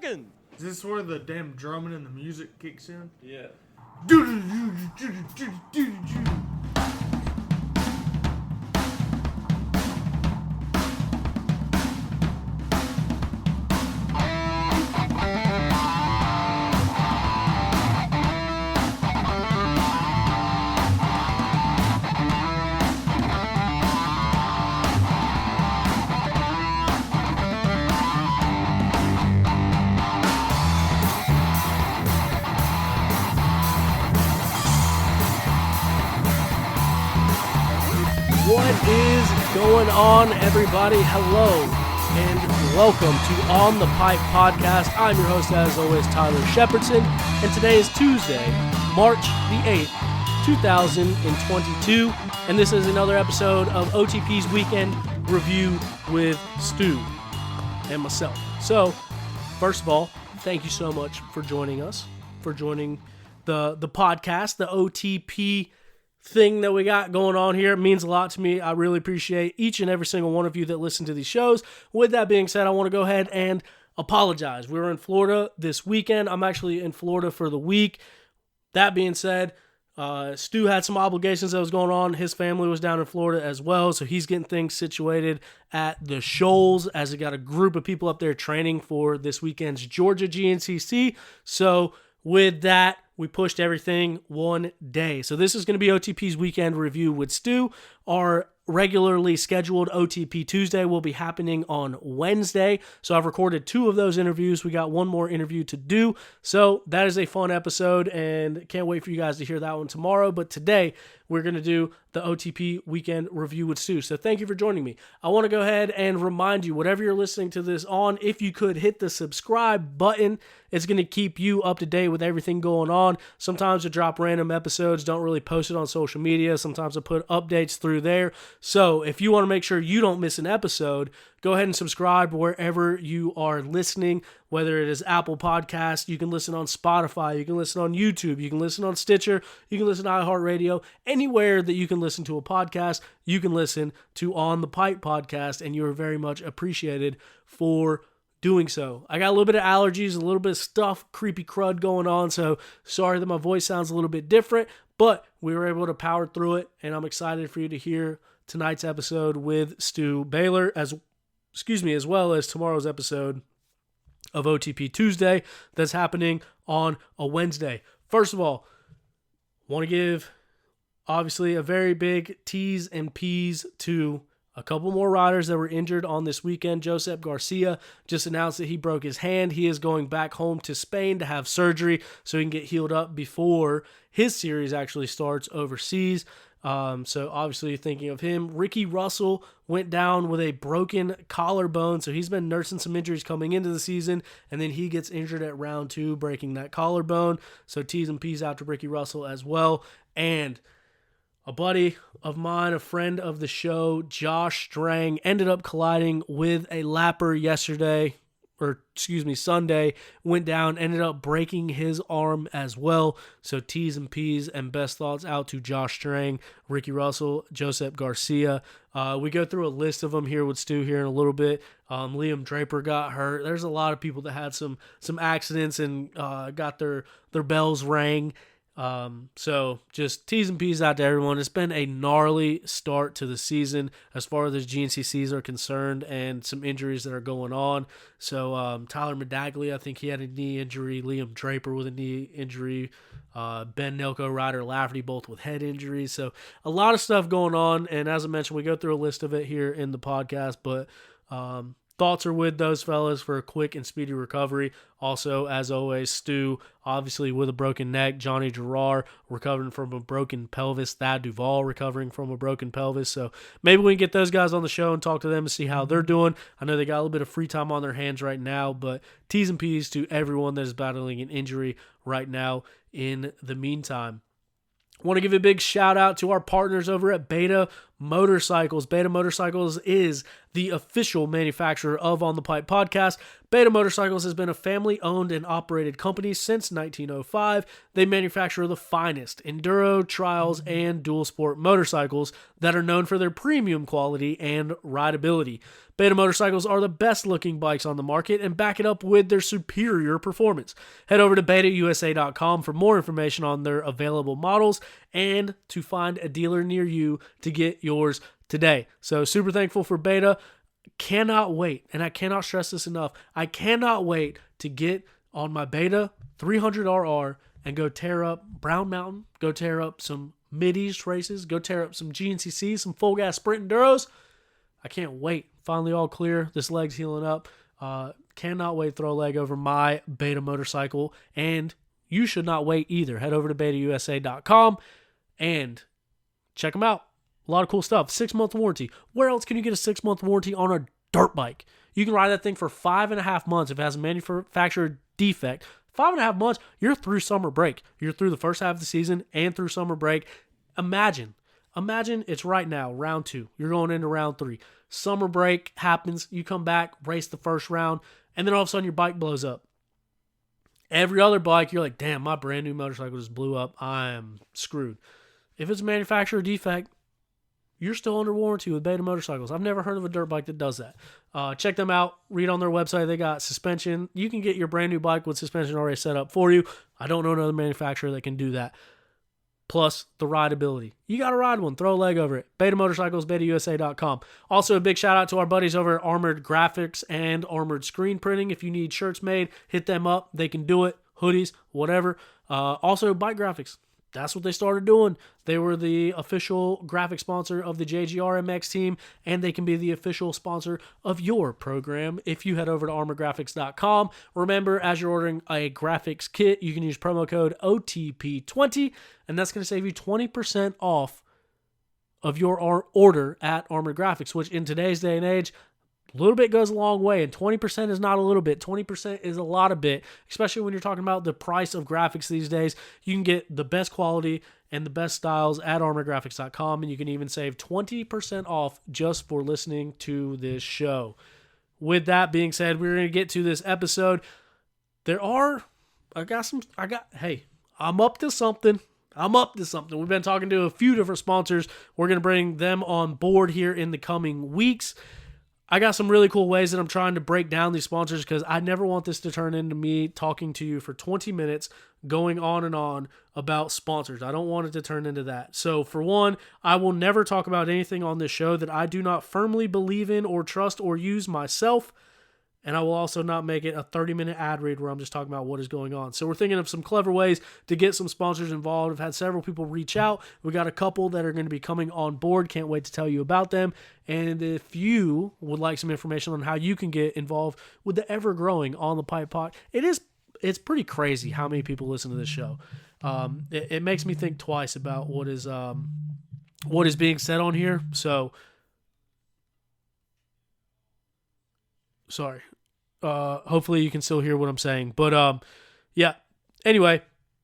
seconds. Is this where the damn drumming and the music kicks in? Yeah. What is going on, everybody? Hello, and welcome to On the Pipe Podcast. I'm your host, as always, Tyler Shepardson, and today is Tuesday, March the 8th, 2022, and this is another episode of OTP's Weekend Review with Stu and myself. So, first of all, thank you so much for joining us, for joining the podcast, the OTP thing that we got going on here. It means a lot to me. I really appreciate each and every single one of you that listen to these shows. With that being said, I want to go ahead and apologize. We were in Florida this weekend. I'm actually in Florida for the week. That being said, Stu had some obligations that was going on. His family was down in Florida as well, so he's getting things situated at the Shoals as he got a group of people up there training for this weekend's Georgia GNCC. So with that, we pushed everything one day. So this is going to be OTP's Weekend Review with Stu. Our regularly scheduled OTP Tuesday will be happening on Wednesday. So I've recorded 2 of those interviews. We got one more interview to do. So that is a fun episode, and can't wait for you guys to hear that one tomorrow. But today, we're going to do the OTP Weekend Review with Stu. So thank you for joining me. I want to go ahead and remind you, whatever you're listening to this on, if you could hit the subscribe button, it's going to keep you up to date with everything going on. Sometimes I drop random episodes, don't really post it on social media. Sometimes I put updates through there. So if you want to make sure you don't miss an episode, go ahead and subscribe wherever you are listening, whether it is Apple Podcasts, you can listen on Spotify, you can listen on YouTube, you can listen on Stitcher, you can listen to iHeartRadio. Anywhere that you can listen to a podcast, you can listen to On the Pipe Podcast, and you are very much appreciated for doing so. I got a little bit of allergies, a little bit of stuff, creepy crud going on, so sorry that my voice sounds a little bit different, but we were able to power through it, and I'm excited for you to hear tonight's episode with Stu Baylor, as well as tomorrow's episode of OTP Tuesday that's happening on a Wednesday. First of all, want to give, obviously, a very big T's and P's to a couple more riders that were injured on this weekend. Josep Garcia just announced that he broke his hand. He is going back home to Spain to have surgery so he can get healed up before his series actually starts overseas. So obviously thinking of him. Ricky Russell went down with a broken collarbone, so he's been nursing some injuries coming into the season, and then he gets injured at round 2, breaking that collarbone. So T's and P's out to Ricky Russell as well. And a buddy of mine, a friend of the show, Josh Strang, ended up colliding with a lapper Sunday, went down, ended up breaking his arm as well. So T's and P's and best thoughts out to Josh Strang, Ricky Russell, Josep Garcia. We go through a list of them here with Stu here in a little bit. Liam Draper got hurt. There's a lot of people that had some accidents and got their bells rang. So just T's and P's out to everyone. It's been a gnarly start to the season as far as the GNCCs are concerned, and some injuries that are going on. So Tyler Medaglia, I think he had a knee injury. Liam Draper with a knee injury. Ben Nelko, Ryder Lafferty, both with head injuries. So a lot of stuff going on, and as I mentioned, we go through a list of it here in the podcast, but thoughts are with those fellas for a quick and speedy recovery. Also, as always, Stu, obviously with a broken neck. Johnny Gerard recovering from a broken pelvis. Thad Duvall recovering from a broken pelvis. So maybe we can get those guys on the show and talk to them and see how they're doing. I know they got a little bit of free time on their hands right now, but T's and P's to everyone that is battling an injury right now in the meantime. I want to give a big shout out to our partners over at Beta Motorcycles. Beta Motorcycles is the official manufacturer of On the Pipe podcast. Beta Motorcycles has been a family-owned and operated company since 1905. They manufacture the finest enduro, trials, and dual sport motorcycles that are known for their premium quality and rideability. Beta Motorcycles are the best-looking bikes on the market and back it up with their superior performance. Head over to betausa.com for more information on their available models and to find a dealer near you to get yours today. So super thankful for Beta. Cannot wait, and I cannot stress this enough, I cannot wait to get on my Beta 300RR and go tear up Brown Mountain, go tear up some Mid-East races, go tear up some GNCC, some full gas sprint enduros. I can't wait. Finally all clear. This leg's healing up. Cannot wait to throw a leg over my Beta motorcycle, and you should not wait either. Head over to betausa.com and check them out. A lot of cool stuff. 6-month warranty. Where else can you get a 6-month warranty on a dirt bike? You can ride that thing for 5.5 months if it has a manufacturer defect. 5.5 months, you're through summer break. You're through the first half of the season and through summer break. Imagine it's right now, round 2. You're going into round 3. Summer break happens. You come back, race the first round, and then all of a sudden your bike blows up. Every other bike, you're like, damn, my brand new motorcycle just blew up. I'm screwed. If it's a manufacturer defect, you're still under warranty with Beta Motorcycles. I've never heard of a dirt bike that does that. Check them out. Read on their website. They got suspension. You can get your brand new bike with suspension already set up for you. I don't know another manufacturer that can do that. Plus the rideability. You got to ride one. Throw a leg over it. Beta Motorcycles, betausa.com. Also, a big shout out to our buddies over at Armored Graphics and Armored Screen Printing. If you need shirts made, hit them up. They can do it. Hoodies, whatever. Also, bike graphics. That's what they started doing. They were the official graphic sponsor of the JGRMX team, and they can be the official sponsor of your program if you head over to armorgraphics.com. Remember, as you're ordering a graphics kit, you can use promo code OTP20, and that's going to save you 20% off of your order at Armored Graphics, which in today's day and age, a little bit goes a long way, and 20% is not a little bit. 20% is a lot of bit, especially when you're talking about the price of graphics these days. You can get the best quality and the best styles at armorgraphics.com, and you can even save 20% off just for listening to this show. With that being said, we're going to get to this episode. I'm up to something. We've been talking to a few different sponsors. We're going to bring them on board here in the coming weeks. I got some really cool ways that I'm trying to break down these sponsors because I never want this to turn into me talking to you for 20 minutes going on and on about sponsors. I don't want it to turn into that. So for one, I will never talk about anything on this show that I do not firmly believe in or trust or use myself. And I will also not make it a 30-minute ad read where I'm just talking about what is going on. So we're thinking of some clever ways to get some sponsors involved. I've had several people reach out. We got a couple that are going to be coming on board. Can't wait to tell you about them. And if you would like some information on how you can get involved with the ever-growing On the Pipe Pod, it's pretty crazy how many people listen to this show. It makes me think twice about what is being said on here. So, sorry. Hopefully you can still hear what I'm saying. But yeah. Anyway,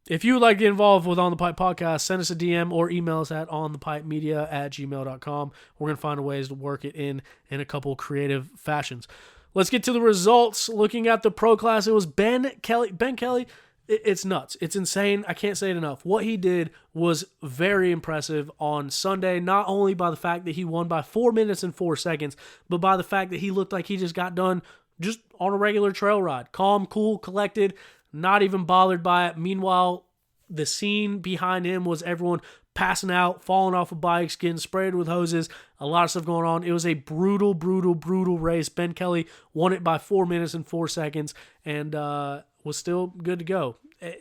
if you would like to get involved with On the Pipe Podcast, send us a DM or email us at onthepipemedia@gmail.com. We're going to find ways to work it in a couple creative fashions. Let's get to the results. Looking at the pro class, it was Ben Kelly. Ben Kelly, it's nuts. It's insane. I can't say it enough. What he did was very impressive on Sunday, not only by the fact that he won by 4 minutes and 4 seconds, but by the fact that he looked like he just got done just on a regular trail ride. Calm, cool, collected, not even bothered by it. Meanwhile, the scene behind him was everyone passing out, falling off of bikes, getting sprayed with hoses, a lot of stuff going on. It was a brutal, brutal, brutal race. Ben Kelly won it by 4 minutes and 4 seconds and was still good to go.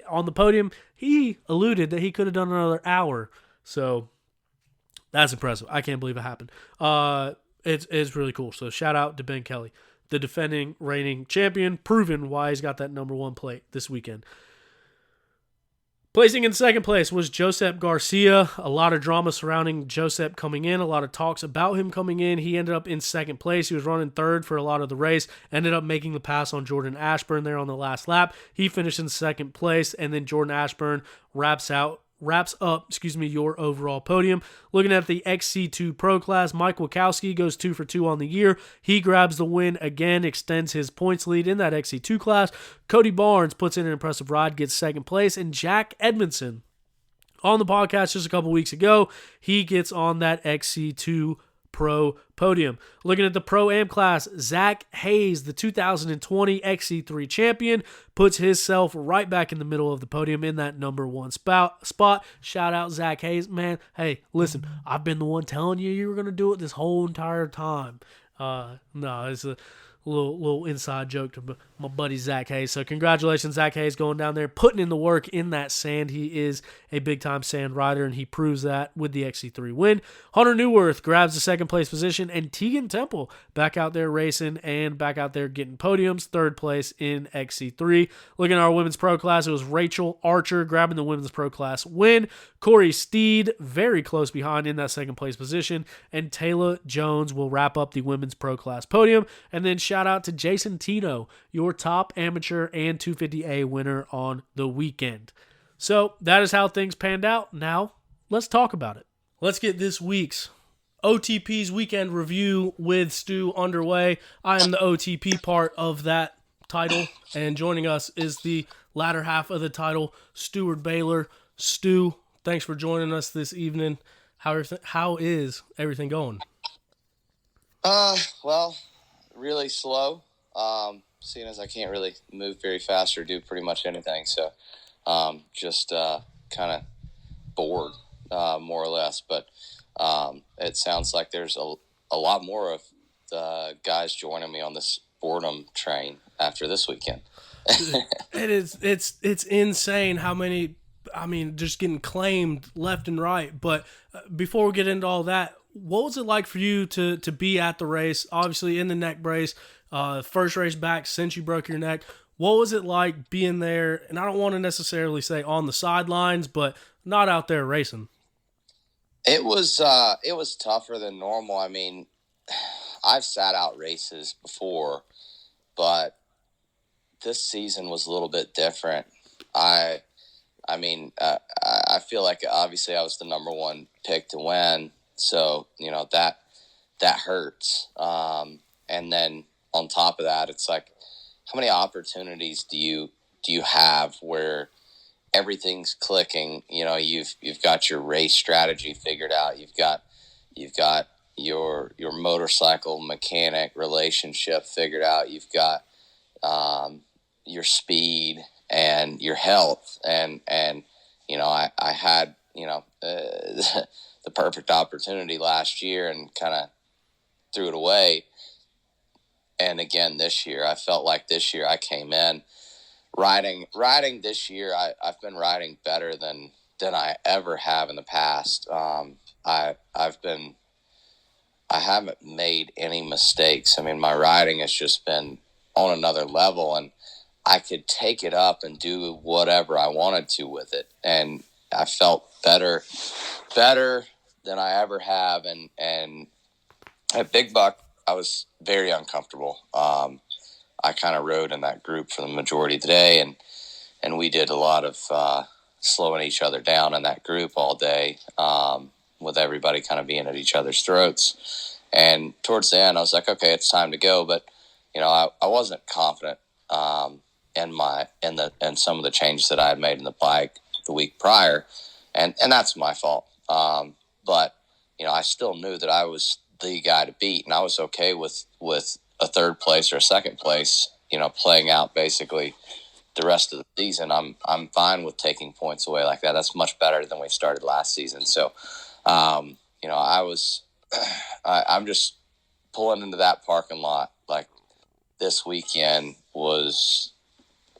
On the podium, he alluded that he could have done another hour. So that's impressive. I can't believe it happened. It's really cool. So shout out to Ben Kelly, the defending reigning champion, proven why he's got that number 1 plate this weekend. Placing in second place was Josep Garcia. A lot of drama surrounding Josep coming in, a lot of talks about him coming in. He ended up in second place. He was running third for a lot of the race, ended up making the pass on Jordan Ashburn there on the last lap. He finished in second place, and then Jordan Ashburn wraps out wraps up your overall podium. Looking at the XC2 Pro class, Mike Wachowski goes 2 for 2 on the year. He grabs the win again, extends his points lead in that XC2 class. Cody Barnes puts in an impressive ride, gets second place, and Jack Edmondson, on the podcast just a couple weeks ago, he gets on that XC2 Pro podium. Looking at the Pro-Am class, Zach Hayes, the 2020 XC3 champion, puts himself right back in the middle of the podium in that number 1 spot. Shout out Zach Hayes. Man, hey, listen, I've been the one telling you were going to do it this whole entire time. No, it's a little inside joke to my buddy Zach Hayes. So congratulations, Zach Hayes, going down there, putting in the work in that sand. He is a big-time sand rider, and he proves that with the XC3 win. Hunter Newworth grabs the second place position, and Tegan Temple back out there racing and back out there getting podiums, third place in XC3. Looking at our women's pro class, it was Rachel Archer grabbing the women's pro class win. Corey Steed very close behind in that second place position, and Taylor Jones will wrap up the women's pro class podium. And then shout out to Jason Tino, your top amateur and 250A winner on the weekend. So that is how things panned out. Now, let's talk about it. Let's get this week's OTP's weekend review with Stu underway. I am the OTP part of that title, and joining us is the latter half of the title, Stuart Baylor. Stu, thanks for joining us this evening. How is everything going? Well, really slow. Seeing as I can't really move very fast or do pretty much anything, so just kind of bored, more or less. But it sounds like there's a lot more of the guys joining me on this boredom train after this weekend. It's insane how many. I mean, just getting claimed left and right. But before we get into all that, what was it like for you to be at the race? Obviously in the neck brace, first race back since you broke your neck. What was it like being there? And I don't want to necessarily say on the sidelines, but not out there racing. It was tougher than normal. I mean, I've sat out races before, but this season was a little bit different. I feel like obviously I was the number 1 pick to win, so that hurts. And then on top of that, it's like, how many opportunities do you have where everything's clicking? You've got your race strategy figured out. You've got your motorcycle mechanic relationship figured out. You've got your speed and your health, and I had the perfect opportunity last year and kind of threw it away. And again this year, I felt like this year I came in riding this year. I've been riding better than I ever have in the past. I haven't made any mistakes. I mean, my riding has just been on another level, and I could take it up and do whatever I wanted to with it. And I felt better than I ever have. And at Big Buck, I was very uncomfortable. I kind of rode in that group for the majority of the day, and we did a lot of slowing each other down in that group all day, with everybody kind of being at each other's throats. And towards the end, I was like, okay, it's time to go. But I wasn't confident in some of the changes that I had made in the bike the week prior, and that's my fault. But I still knew that I was the guy to beat, and I was okay with a third place or a second place, playing out basically the rest of the season. I'm fine with taking points away like that. That's much better than we started last season. So, I'm just pulling into that parking lot. Like, this weekend was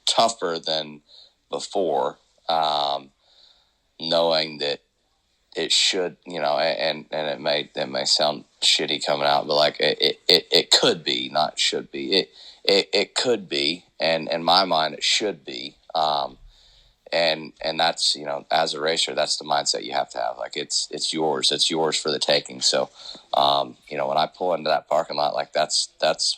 tougher than before, knowing that it should, and it may sound shitty coming out, but like it could be, not should be. It could be, and in my mind, it should be. And that's, as a racer, that's the mindset you have to have. Like, it's yours for the taking. So, when I pull into that parking lot, like that's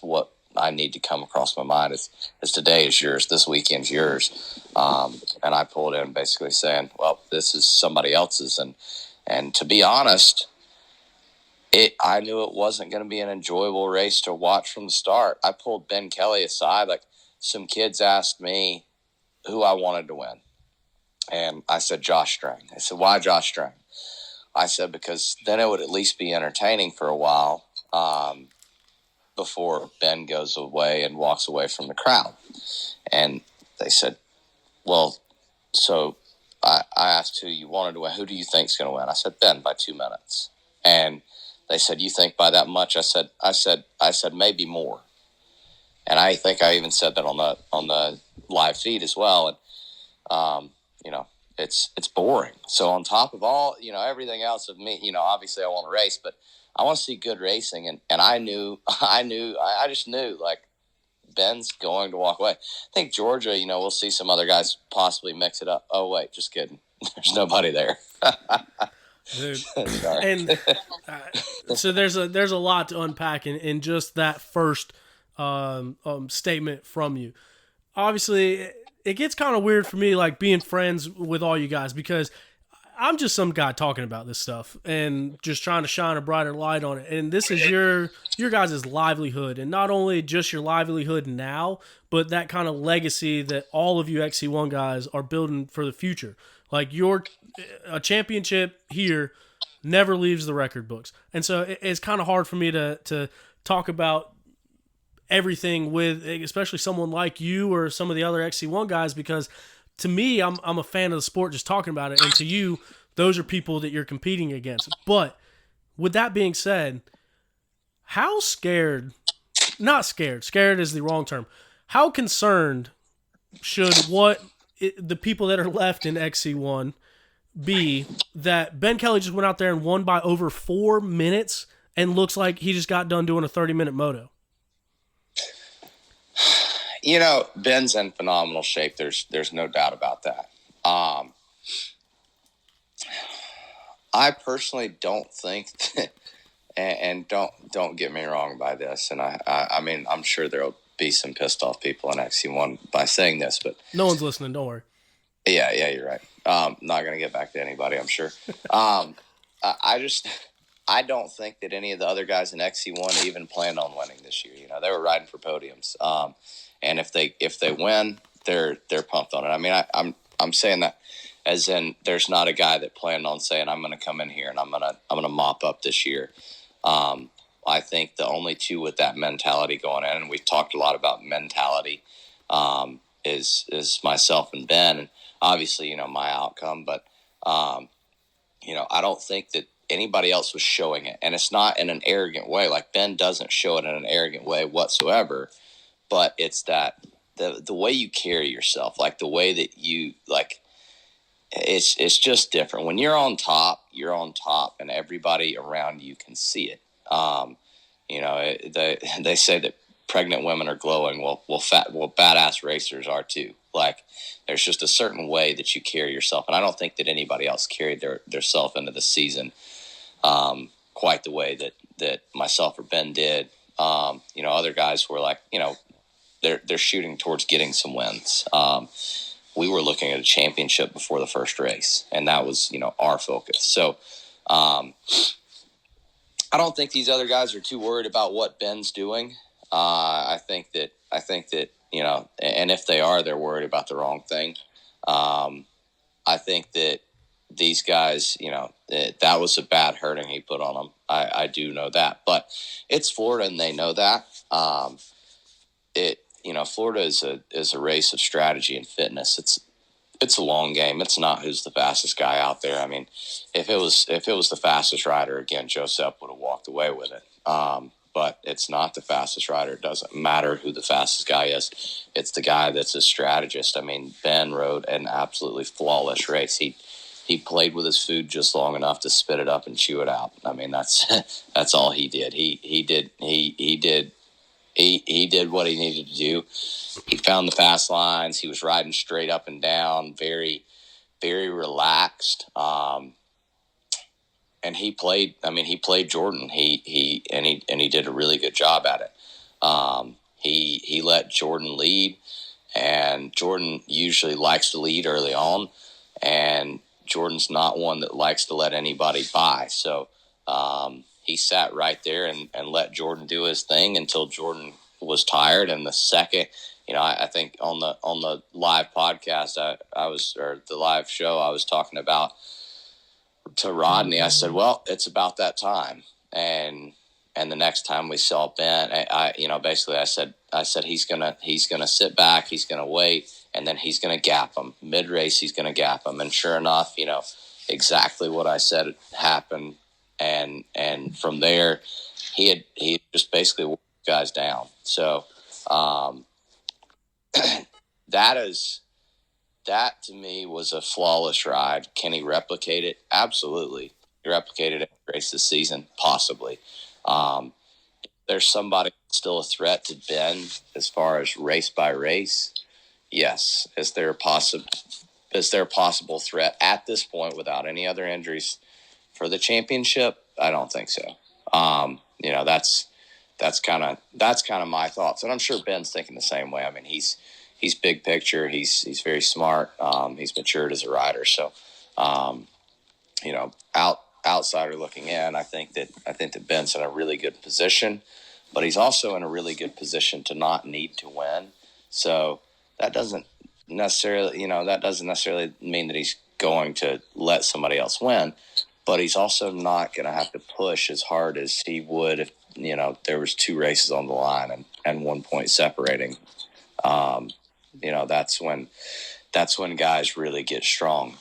what I need to come across my mind is today is yours, this weekend's yours. And I pulled in basically saying, well, this is somebody else's. And to be honest, I knew it wasn't going to be an enjoyable race to watch from the start. I pulled Ben Kelly aside. Like, some kids asked me who I wanted to win. And I said, Josh Strang. They said, why Josh Strang? I said, because then it would at least be entertaining for a while before Ben goes away and walks away from the crowd. And they said, well, so I asked who you wanted to win. Who do you think's going to win? I said, Ben, by 2 minutes. And they said, you think by that much? I said maybe more. And I think I even said that on the live feed as well. And it's boring. So on top of all, everything else of me, obviously I want to race, but I want to see good racing. And I just knew, like, Ben's going to walk away. I think Georgia, we'll see some other guys possibly mix it up. Oh, wait, just kidding. There's nobody there. Dude. And so there's a lot to unpack in just that first statement from you. Obviously, it gets kind of weird for me, like, being friends with all you guys, because I'm just some guy talking about this stuff and just trying to shine a brighter light on it. And this is your guys' livelihood, and not only just your livelihood now, but that kind of legacy that all of you XC1 guys are building for the future. Like, a championship here never leaves the record books. And so it's kind of hard for me to talk about everything with, especially someone like you or some of the other XC1 guys, because to me, I'm a fan of the sport just talking about it. And to you, those are people that you're competing against. But with that being said, how scared is the wrong term. How concerned should the people that are left in XC1 be that Ben Kelly just went out there and won by over 4 minutes and looks like he just got done doing a 30-minute moto? Ben's in phenomenal shape. There's no doubt about that. I personally don't think that, and don't get me wrong by this, and I mean, I'm sure there'll be some pissed off people in XC1 by saying this, but no one's listening. Don't worry. Yeah, you're right. Not going to get back to anybody, I'm sure. I don't think that any of the other guys in XC1 even planned on winning this year. They were riding for podiums. And if they win, they're pumped on it. I mean, I'm saying that as in there's not a guy that planned on saying I'm going to come in here and I'm going to mop up this year. I think the only two with that mentality going in, and we've talked a lot about mentality, is myself and Ben, and obviously my outcome. But I don't think that anybody else was showing it, and it's not in an arrogant way. Like, Ben doesn't show it in an arrogant way whatsoever. But it's that the way you carry yourself, like the way that you, like, it's just different. When you're on top, and everybody around you can see it. They say that pregnant women are glowing. Well, badass racers are too. Like, there's just a certain way that you carry yourself, and I don't think that anybody else carried their self into the season quite the way that myself or Ben did. Other guys were like, they're shooting towards getting some wins. We were looking at a championship before the first race, and that was, our focus. So I don't think these other guys are too worried about what Ben's doing. I think that, and if they are, they're worried about the wrong thing. I think that these guys, that was a bad hurting he put on them. I do know that, but it's Florida and they know that. Florida is a race of strategy and fitness. It's a long game. It's not who's the fastest guy out there. I mean, if it was the fastest rider, again, Joseph would have walked away with it. But it's not the fastest rider. It doesn't matter who the fastest guy is. It's the guy that's a strategist. I mean, Ben rode an absolutely flawless race. He played with his food just long enough to spit it up and chew it out. I mean, that's all he did. He did what he needed to do. He found the fast lines. He was riding straight up and down, very, very relaxed. And he played Jordan. He did a really good job at it. he let Jordan lead, and Jordan usually likes to lead early on, and Jordan's not one that likes to let anybody by. So he sat right there and let Jordan do his thing until Jordan was tired. And the second, I think on the live podcast, or the live show, I was talking about to Rodney. I said, well, it's about that time. And the next time we saw Ben, basically I said he's gonna sit back, he's gonna wait, and then he's gonna gap him mid race. He's gonna gap him, and sure enough, exactly what I said happened. And from there, he just basically wore guys down. So that to me was a flawless ride. Can he replicate it? Absolutely. He replicated it every race this season, possibly. There's somebody still a threat to Ben as far as race by race. Yes. Is there a possible threat at this point without any other injuries for the championship? I don't think so. That's kind of my thoughts, and I'm sure Ben's thinking the same way. I mean, he's big picture. He's very smart. He's matured as a rider. So, outsider looking in, I think that Ben's in a really good position, but he's also in a really good position to not need to win. So that doesn't necessarily mean that he's going to let somebody else win, but he's also not going to have to push as hard as he would if, there was 2 races on the line and 1 point separating. That's when guys really get strong.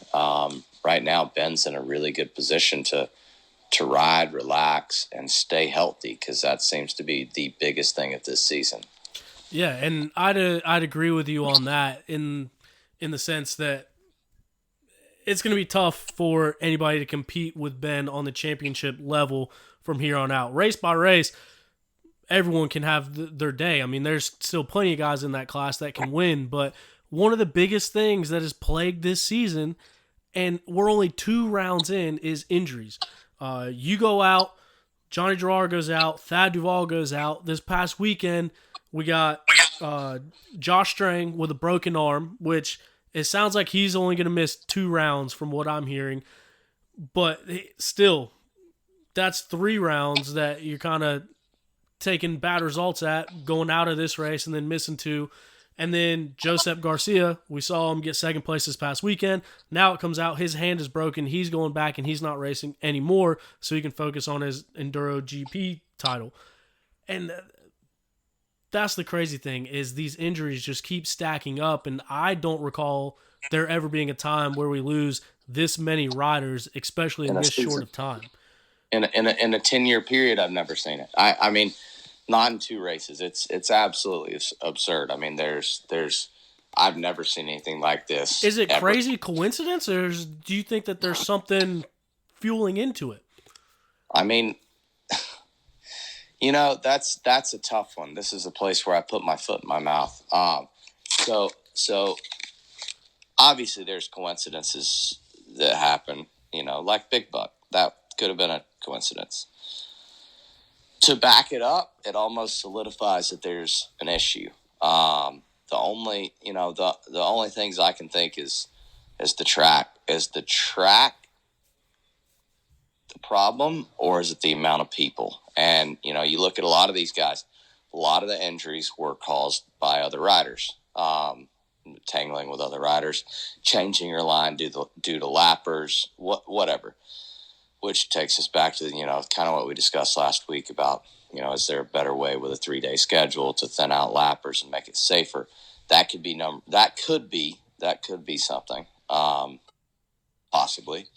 Right now, Ben's in a really good position to ride, relax, and stay healthy, because that seems to be the biggest thing of this season. Yeah, and I'd agree with you on that in the sense that it's going to be tough for anybody to compete with Ben on the championship level from here on out. Race by race, everyone can have their day. I mean, there's still plenty of guys in that class that can win, but one of the biggest things that has plagued this season, and we're only 2 rounds in, is injuries. You go out, Johnny Gerard goes out, Thad Duvall goes out. This past weekend, we got Josh Strang with a broken arm, which it sounds like he's only going to miss 2 rounds from what I'm hearing. But still, that's 3 rounds that you're kind of taking bad results at, going out of this race and then missing 2. And then Josep Garcia, we saw him get second place this past weekend. Now it comes out his hand is broken. He's going back and he's not racing anymore, so he can focus on his Enduro GP title. And that's the crazy thing, is these injuries just keep stacking up, and I don't recall there ever being a time where we lose this many riders, especially in this short of time. In a 10-year period, I've never seen it. I mean, not in 2 races. It's absolutely absurd. I mean, I've never seen anything like this. Is it ever. Crazy coincidence, or do you think that there's something fueling into it? I mean, that's a tough one. This is a place where I put my foot in my mouth. So obviously there's coincidences that happen, like Big Buck. That could have been a coincidence. To back it up, it almost solidifies that there's an issue. The only things I can think is the track. Is the track the problem, or is it the amount of people? And, you look at a lot of these guys, a lot of the injuries were caused by other riders, tangling with other riders, changing your line due to lappers, whatever. Which takes us back to, kind of what we discussed last week about, is there a better way with a 3-day schedule to thin out lappers and make it safer? That could be something, possibly.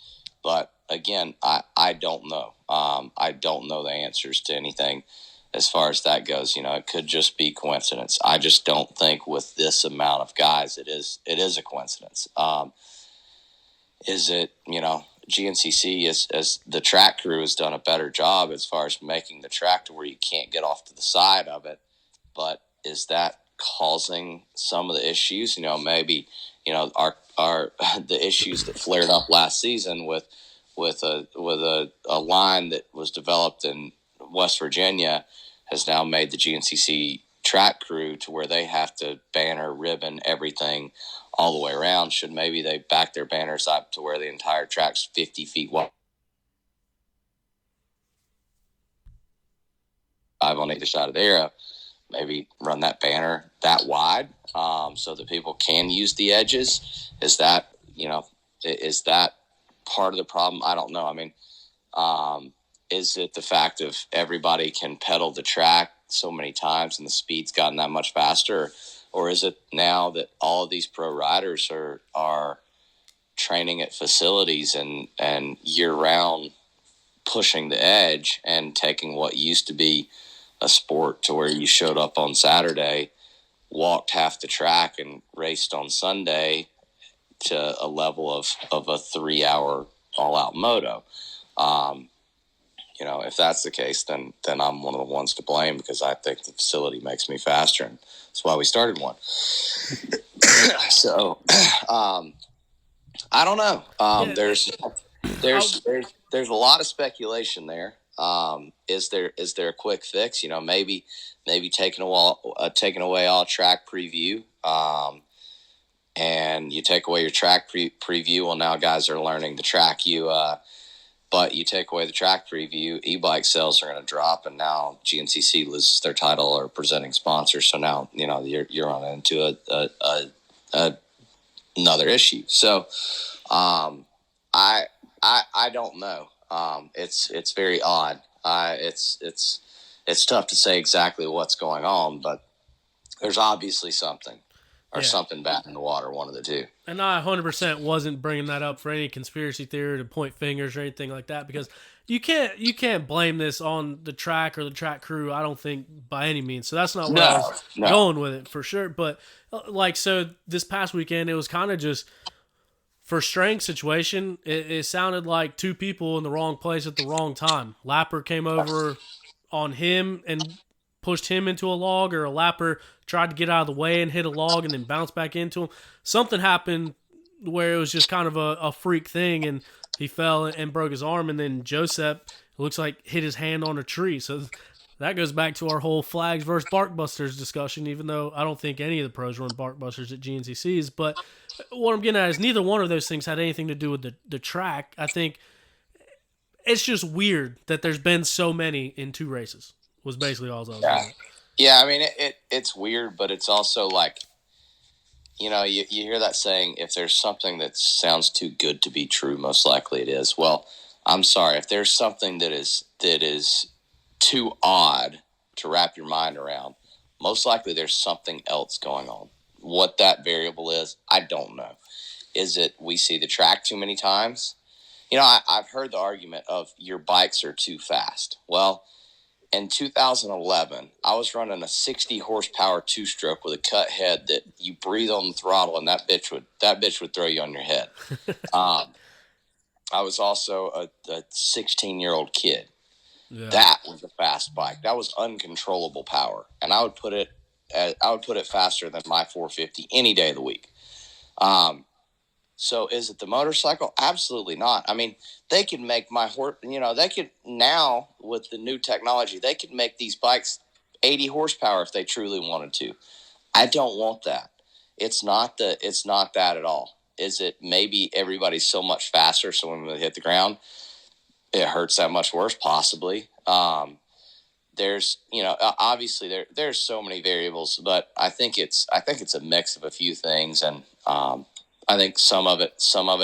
But again, I don't know. I don't know the answers to anything as far as that goes. It could just be coincidence. I just don't think with this amount of guys, it is a coincidence. Is it, GNCC as the track crew has done a better job as far as making the track to where you can't get off to the side of it, but is that causing some of the issues? Maybe our the issues that flared up last season with a line that was developed in West Virginia has now made the GNCC track crew to where they have to banner, ribbon, everything all the way around. Should maybe they back their banners up to where the entire track's 50 feet wide on either side of the arrow? Maybe run that banner that wide so that people can use the edges. Is that part of the problem? I don't know. I mean, is it the fact of everybody can pedal the track so many times and the speed's gotten that much faster? Or is it now that all of these pro riders are training at facilities and year-round pushing the edge and taking what used to be a sport to where you showed up on Saturday, walked half the track, and raced on Sunday to a level of a 3-hour all-out moto? If that's the case, then I'm one of the ones to blame, because I think the facility makes me faster, and that's why we started one. So, I don't know. There's a lot of speculation there. Is there a quick fix? Maybe taking away all track preview, and you take away your track preview. Well, now guys are learning the track. But you take away the track preview, e-bike sales are going to drop, and now GNCC loses their title or presenting sponsor. So now you're on into another issue. So I don't know. It's very odd. It's tough to say exactly what's going on, but there's obviously something. Or something bad in the water, one of the two. And I 100% wasn't bringing that up for any conspiracy theory to point fingers or anything like that, because you can't blame this on the track or the track crew, I don't think, by any means. So that's not where I was going with it, for sure. But so this past weekend, it was kind of just, for strength situation, it sounded like two people in the wrong place at the wrong time. Lapper came over on him and pushed him into a log, or a lapper tried to get out of the way and hit a log and then bounce back into him. Something happened where it was just kind of a freak thing, and he fell and broke his arm, and then Joseph, looks like, hit his hand on a tree. So that goes back to our whole flags versus Barkbusters discussion, even though I don't think any of the pros run Barkbusters at GNCCs. But what I'm getting at is neither one of those things had anything to do with the track. I think it's just weird that there's been so many in two races, was basically all I was saying. Yeah, I mean, it's weird, but it's also like, you hear that saying, if there's something that sounds too good to be true, most likely it is. Well, I'm sorry, if there's something that is too odd to wrap your mind around, most likely there's something else going on. What that variable is, I don't know. Is it we see the track too many times? I've heard the argument of your bikes are too fast. Well, in 2011, I was running a 60 horsepower two-stroke with a cut head that you breathe on the throttle and that bitch would throw you on your head. I was also a 16-year-old kid. Yeah. That was a fast bike. That was uncontrollable power, and I would put it faster than my 450 any day of the week. So is it the motorcycle? Absolutely not. I mean, they could make they could now, with the new technology, they could make these bikes 80 horsepower if they truly wanted to. I don't want that. It's not that at all. Is it maybe everybody's so much faster, so when they hit the ground, it hurts that much worse? Possibly. There's, obviously there's so many variables, but I think it's a mix of a few things, and I think some of it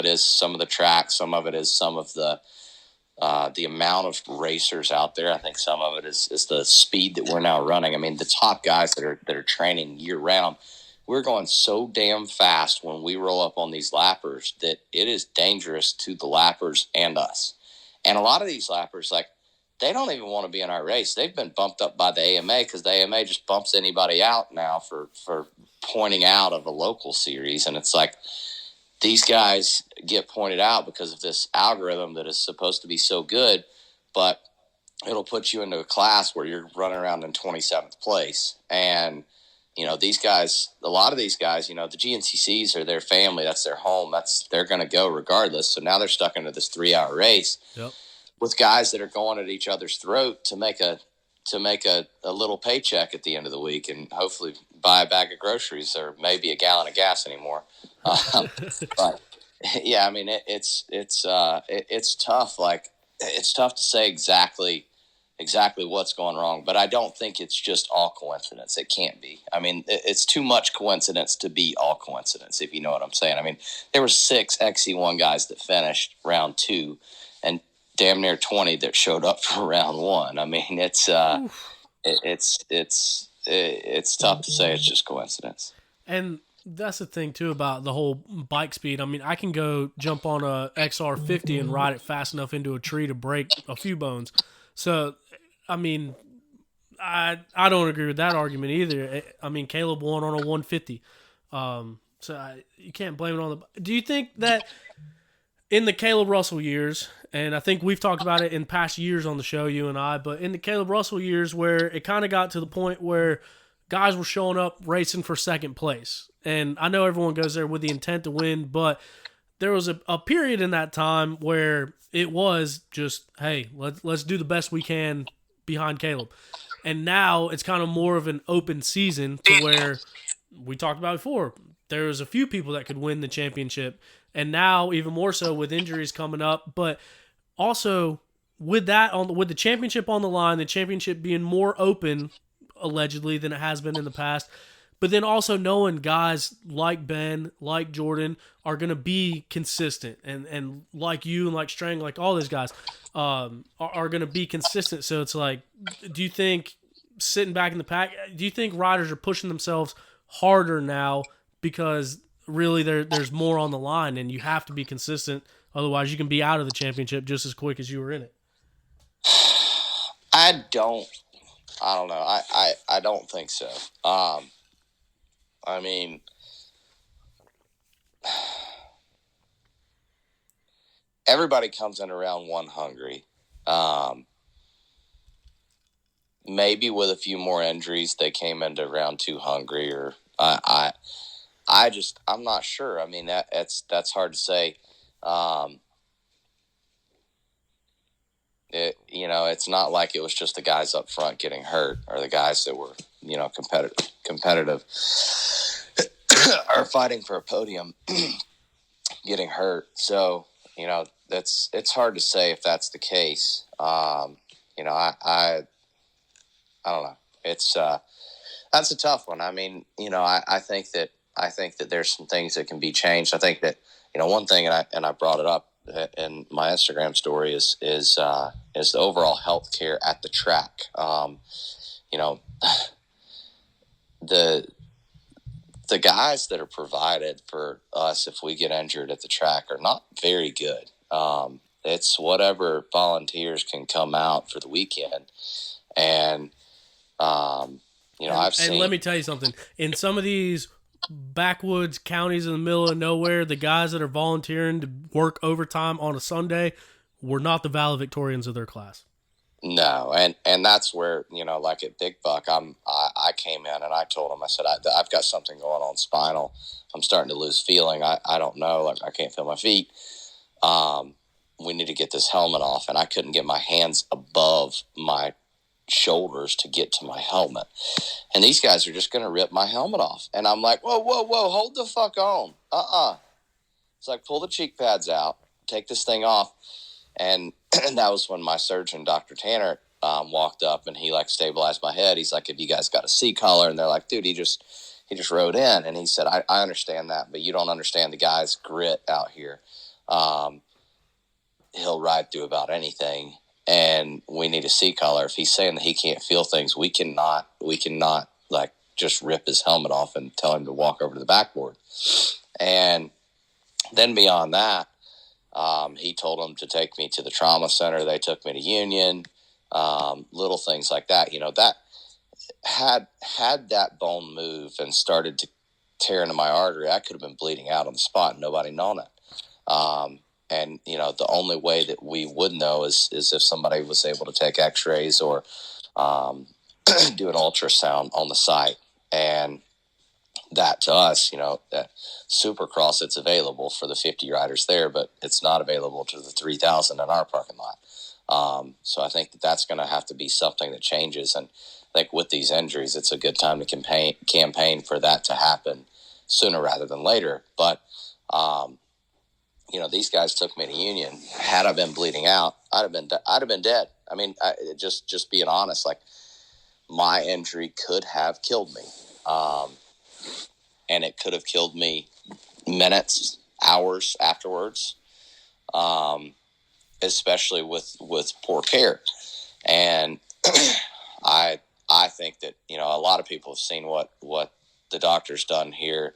is some of the track, some of it is some of the amount of racers out there. I think some of it is the speed that we're now running. I mean, the top guys that are training year round, we're going so damn fast when we roll up on these lappers that it is dangerous to the lappers and us. And a lot of these lappers, like, they don't even want to be in our race. They've been bumped up by the AMA because the AMA just bumps anybody out now for pointing out of a local series. And it's like, these guys get pointed out because of this algorithm that is supposed to be so good, but it'll put you into a class where you're running around in 27th place. And, these guys, a lot of these guys, the GNCCs are their family. That's their home. They're going to go regardless. So now they're stuck into this 3-hour race. Yep. With guys that are going at each other's throat to make a to make a little paycheck at the end of the week and hopefully buy a bag of groceries or maybe a gallon of gas anymore. But yeah, I mean, it's tough. Like, it's tough to say exactly what's going wrong, but I don't think it's just all coincidence. It can't be. I mean, it's too much coincidence to be all coincidence, if you know what I'm saying. I mean, there were 6 XC1 guys that finished round 2 and damn near 20 that showed up for round 1. I mean, it's tough to say it's just coincidence. And that's the thing too about the whole bike speed. I mean, I can go jump on a XR50 and ride it fast enough into a tree to break a few bones. So, I mean, I don't agree with that argument either. I mean, Caleb won on a 150. You can't blame it on the... Do you think that in the Caleb Russell years, and I think we've talked about it in past years on the show, you and I, but in the Caleb Russell years where it kind of got to the point where guys were showing up racing for second place. And I know everyone goes there with the intent to win, but there was a period in that time where it was just, hey, let's do the best we can behind Caleb. And now it's kind of more of an open season to where we talked about before. There was a few people that could win the championship, and now even more so with injuries coming up. But also with that with the championship on the line, the championship being more open allegedly than it has been in the past. But then also knowing guys like Ben, like Jordan, are going to be consistent. And like you and like Strang, like all these guys, are going to be consistent. So it's like, do you think, sitting back in the pack, do you think riders are pushing themselves harder now because really there's more on the line and you have to be consistent? Otherwise, you can be out of the championship just as quick as you were in it. I don't know. I don't think so. I mean, everybody comes in around 1 hungry. Maybe with a few more injuries, they came into round 2 hungry, or I'm not sure. I mean, that's hard to say. It's not like it was just the guys up front getting hurt or the guys that were, competitive are fighting for a podium getting hurt. So, it's hard to say if that's the case. I don't know. It's that's a tough one. I mean, I think that there's some things that can be changed. I think that, one thing, and I brought it up in my Instagram story is the overall health care at the track. The guys that are provided for us if we get injured at the track are not very good. It's whatever volunteers can come out for the weekend. And, I've seen... And let me tell you something. In some of these backwoods counties in the middle of nowhere, the guys that are volunteering to work overtime on a Sunday were not the valedictorians of their class. No, and that's where, like at Big Buck, I came in and I told him, I said, I've got something going on spinal. I'm starting to lose feeling. I don't know, like I can't feel my feet. We need to get this helmet off. And I couldn't get my hands above my shoulders to get to my helmet. And these guys are just going to rip my helmet off. And I'm like, whoa, hold the fuck on. It's like, pull the cheek pads out, take this thing off. And that was when my surgeon, Dr. Tanner, walked up and he stabilized my head. He's like, have you guys got a C collar? And they're like, dude, he just rode in. And he said, I understand that, but you don't understand the guy's grit out here. He'll ride through about anything. And we need a C collar. If he's saying that he can't feel things, we cannot just rip his helmet off and tell him to walk over to the backboard. And then beyond that, he told them to take me to the trauma center. They took me to Union, little things like that. That had that bone move and started to tear into my artery, I could have been bleeding out on the spot and nobody known it. And, the only way that we would know is if somebody was able to take x-rays or do an ultrasound on the site. And that to us, that Supercross, it's available for the 50 riders there, but it's not available to the 3,000 in our parking lot. So I think that's going to have to be something that changes. And I think with these injuries, it's a good time to campaign for that to happen sooner rather than later. But, these guys took me to Union. Had I been bleeding out, I'd have been dead. I mean, just being honest, like my injury could have killed me. And it could have killed me minutes, hours afterwards. Especially with poor care. And I think that, a lot of people have seen what the doctor's done here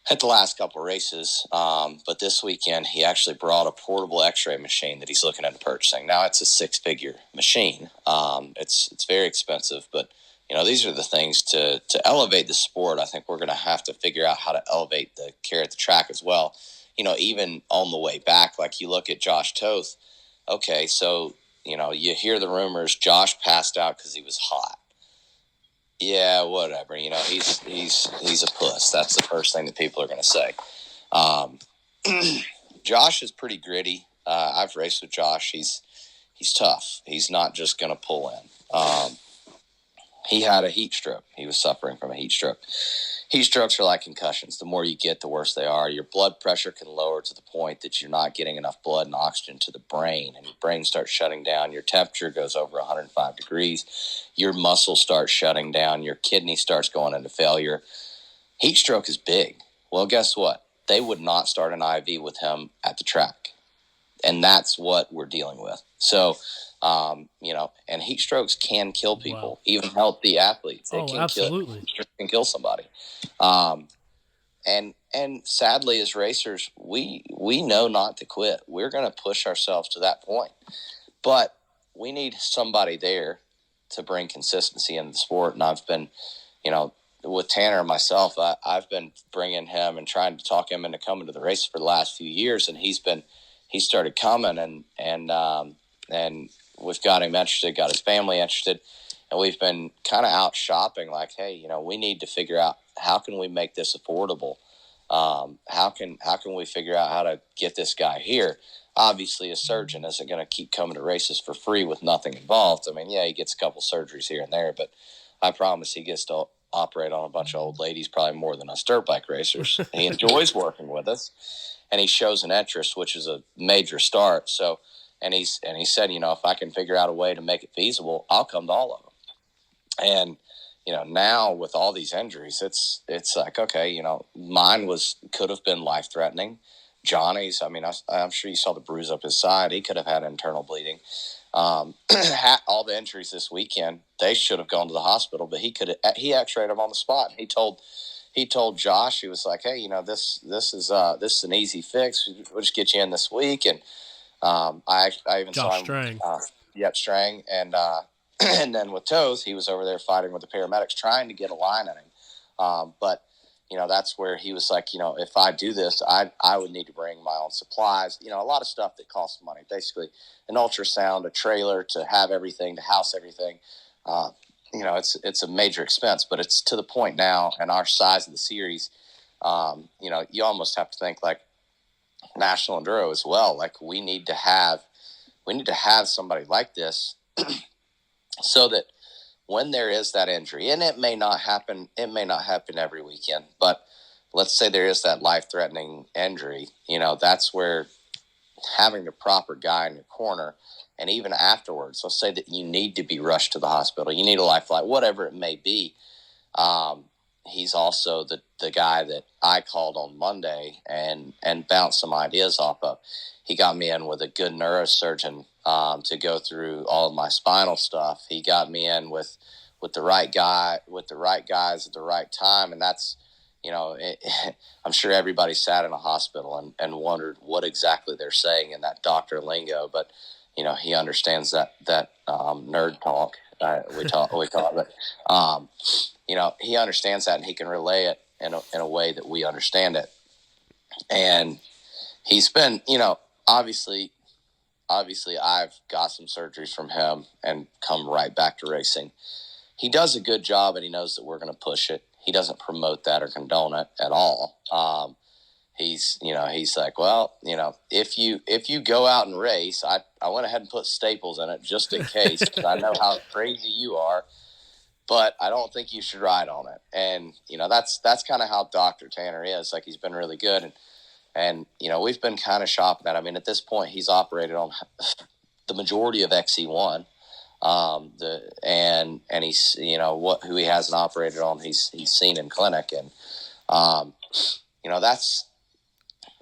at the last couple of races. But this weekend, he actually brought a portable x-ray machine that he's looking into purchasing. Now it's a 6-figure machine. It's very expensive, but these are the things to elevate the sport. I think we're going to have to figure out how to elevate the care at the track as well. Even on the way back, like you look at Josh Toth, okay, so, you hear the rumors Josh passed out because he was hot. Yeah, whatever. He's a puss. That's the first thing that people are going to say. Josh is pretty gritty. I've raced with Josh. He's tough. He's not just going to pull in. He had a heat stroke. He was suffering from a heat stroke. Heat strokes are like concussions. The more you get, the worse they are. Your blood pressure can lower to the point that you're not getting enough blood and oxygen to the brain, and your brain starts shutting down. Your temperature goes over 105 degrees. Your muscles start shutting down. Your kidney starts going into failure. Heat stroke is big. Well, guess what? They would not start an IV with him at the track, and that's what we're dealing with. So, and heat strokes can kill people, wow. Even healthy athletes. It can absolutely. Can kill somebody. And sadly, as racers, we know not to quit. We're going to push ourselves to that point, but we need somebody there to bring consistency into the sport. And I've been, with Tanner and myself, I've been bringing him and trying to talk him into coming to the races for the last few years, and he started coming, and we've got him interested, got his family interested, and we've been kind of out shopping like, hey, we need to figure out how can we make this affordable? How can we figure out how to get this guy here? Obviously, a surgeon isn't going to keep coming to races for free with nothing involved. I mean, yeah, he gets a couple surgeries here and there, but I promise he gets to operate on a bunch of old ladies probably more than us dirt bike racers. He enjoys working with us, and he shows an interest, which is a major start. So, and he said, if I can figure out a way to make it feasible, I'll come to all of them. And now with all these injuries, it's like, okay, mine could have been life threatening. Johnny's, I mean, I'm sure you saw the bruise up his side. He could have had internal bleeding. All the injuries this weekend, they should have gone to the hospital, but he x-rayed him on the spot. He told Josh, he was like, hey, this is an easy fix. We'll just get you in this week. And I even Josh saw him. Strang. Strang. And and then with Toes, he was over there fighting with the paramedics, trying to get a line in him. But that's where he was like, if I do this, I would need to bring my own supplies. A lot of stuff that costs money. Basically, an ultrasound, a trailer to have everything, to house everything. It's a major expense, but it's to the point now, and our size of the series, you almost have to think like National Enduro as well. Like we need to have somebody like this so that when there is that injury, and it may not happen every weekend, but let's say there is that life-threatening injury, that's where having the proper guy in your corner, and even afterwards, let's say that you need to be rushed to the hospital, you need a life flight, whatever it may be. He's also the guy that I called on Monday and bounced some ideas off of. He got me in with a good neurosurgeon to go through all of my spinal stuff. He got me in with the right guys at the right time. And that's, I'm sure everybody sat in a hospital and wondered what exactly they're saying in that doctor lingo. But, he understands that nerd talk. We call it. But, he understands that, and he can relay it in a way that we understand it. And he's been, obviously I've got some surgeries from him and come right back to racing. He does a good job, and he knows that we're going to push it. He doesn't promote that or condone it at all. he's like, well, if you go out and race, I went ahead and put staples in it just in case, because I know how crazy you are, but I don't think you should ride on it. And that's kind of how Dr. Tanner is. Like, he's been really good, and we've been kind of shopping that. I mean, at this point, he's operated on the majority of XC1. And he's who he hasn't operated on, he's seen in clinic, and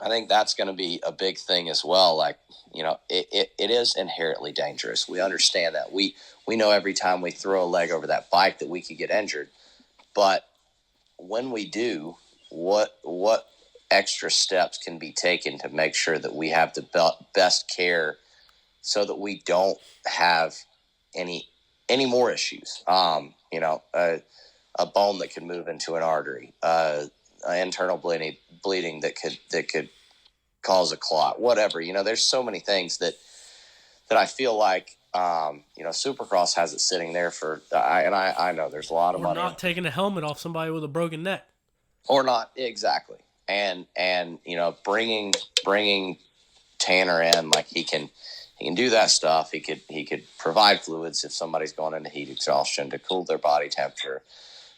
I think that's going to be a big thing as well. Like, it is inherently dangerous. We understand that. We know every time we throw a leg over that bike that we could get injured, but when we do, what extra steps can be taken to make sure that we have the best care so that we don't have any more issues. A bone that could move into an artery, internal bleeding that could cause a clot, whatever. There's so many things that I feel like Supercross has it sitting there for. I know there's a lot of money. Or not taking a helmet off somebody with a broken neck. Or not, exactly. And bringing Tanner in, like, he can do that stuff. He could provide fluids if somebody's going into heat exhaustion to cool their body temperature,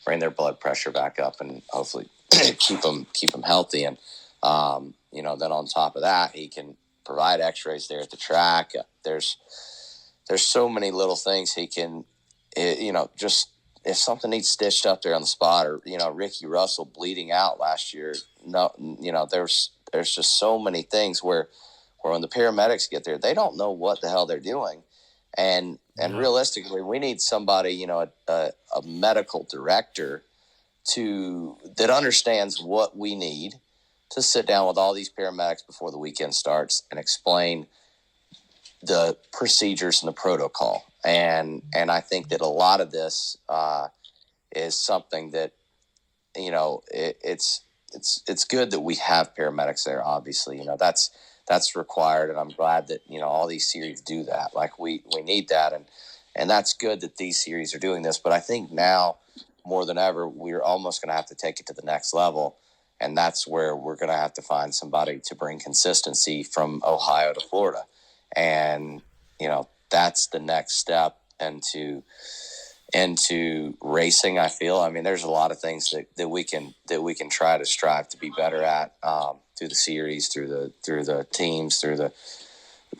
bring their blood pressure back up, and hopefully keep them healthy. And then on top of that, he can provide X-rays there at the track. There's so many little things he can, just if something needs stitched up there on the spot, or Ricky Russell bleeding out last year. There's just so many things where when the paramedics get there, they don't know what the hell they're doing. And realistically, we need somebody, a medical director that understands what we need to sit down with all these paramedics before the weekend starts and explain the procedures and the protocol. And I think that a lot of this is something that, it's good that we have paramedics there. Obviously, that's required, and I'm glad that all these series do that. Like, we need that, and that's good that these series are doing this. But I think now more than ever, we're almost going to have to take it to the next level, and that's where we're going to have to find somebody to bring consistency from Ohio to Florida, and that's the next step into racing. I feel. I mean, there's a lot of things that we can try to strive to be better at. Through the series, through the teams, through the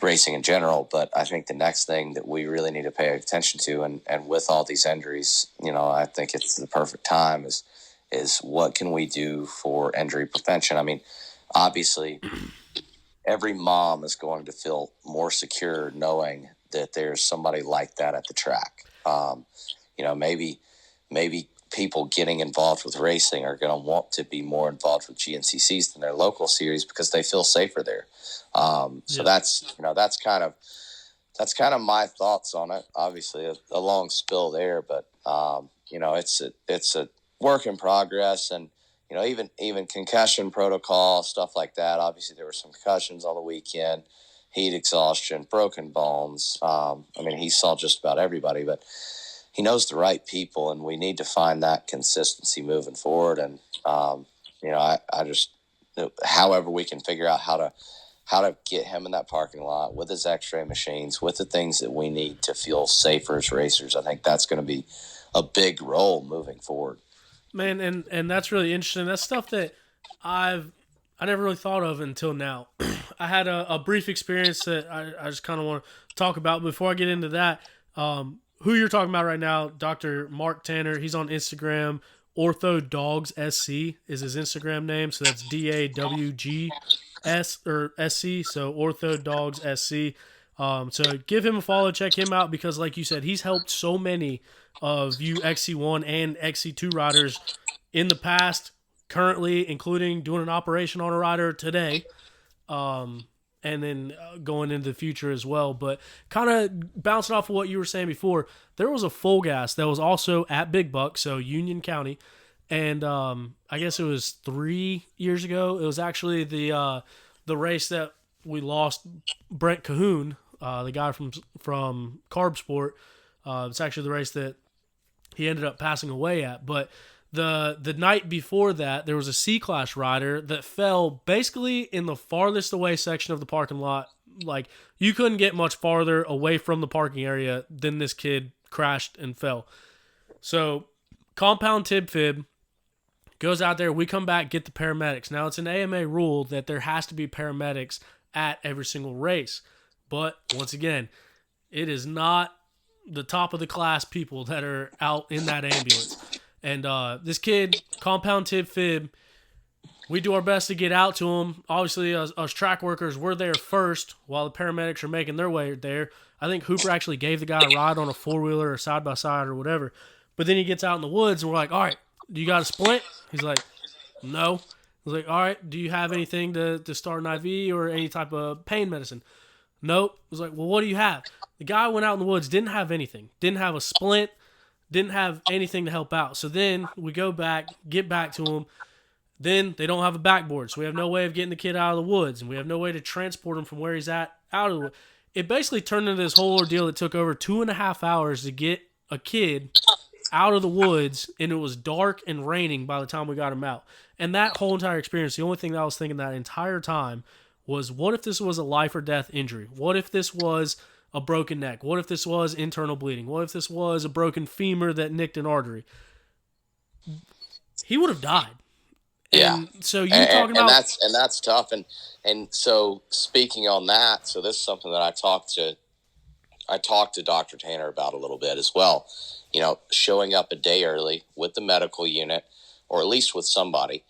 racing in general. But I think the next thing that we really need to pay attention to, and with all these injuries, I think it's the perfect time, is what can we do for injury prevention? I mean, obviously, every mom is going to feel more secure knowing that there's somebody like that at the track. Maybe people getting involved with racing are going to want to be more involved with GNCCs than their local series because they feel safer there. So that's kind of my thoughts on it. Obviously a long spill there, but it's a work in progress, and even concussion protocol, stuff like that. Obviously there were some concussions on the weekend, heat exhaustion, broken bones. He saw just about everybody, but he knows the right people, and we need to find that consistency moving forward. And, I just, however we can figure out how to get him in that parking lot with his x-ray machines, with the things that we need to feel safer as racers. I think that's going to be a big role moving forward. Man, and that's really interesting. That's stuff that I never really thought of until now. I had a brief experience that I just kind of want to talk about. Before I get into that, who you're talking about right now, Dr. Mark Tanner, he's on Instagram. OrthoDogsSC is his Instagram name, so that's DAWGS or SC, so OrthoDogsSC. So give him a follow, check him out, because like you said, he's helped so many of you XC1 and XC2 riders in the past, currently, including doing an operation on a rider today. And then going into the future as well. But kind of bouncing off of what you were saying before, there was a full gas that was also at Big Buck, so Union County. And I guess it was 3 years ago. It was actually the race that we lost Brent Cahoon, the guy from Carb Sport. It's actually the race that he ended up passing away at. But The night before that, there was a C-Class rider that fell basically in the farthest away section of the parking lot. Like, you couldn't get much farther away from the parking area than this kid crashed and fell. So, compound tib fib, goes out there. We come back, get the paramedics. Now, it's an AMA rule that there has to be paramedics at every single race. But, once again, it is not the top of the class people that are out in that ambulance. And this kid, compound tib fib, we do our best to get out to him. Obviously, us track workers, we're there first while the paramedics are making their way there. I think Hooper actually gave the guy a ride on a four-wheeler or side-by-side or whatever. But then he gets out in the woods, and we're like, all right, do you got a splint? He's like, no. I was like, all right, do you have anything to start an IV or any type of pain medicine? Nope. I was like, well, what do you have? The guy went out in the woods, didn't have anything. Didn't have a splint, didn't have anything to help out. So then we go back, get back to him. Then they don't have a backboard, so we have no way of getting the kid out of the woods, and we have no way to transport him from where he's at out of the woods. It basically turned into this whole ordeal that took over 2.5 hours to get a kid out of the woods, and it was dark and raining by the time we got him out. And that whole entire experience, the only thing that I was thinking that entire time was, what if this was a life or death injury? What if this was a broken neck? What if this was internal bleeding? What if this was a broken femur that nicked an artery? He would have died. Yeah. And so talking about that's tough. And so speaking on that, so this is something that I talked to Dr. Tanner about a little bit as well. You know, showing up a day early with the medical unit, or at least with somebody,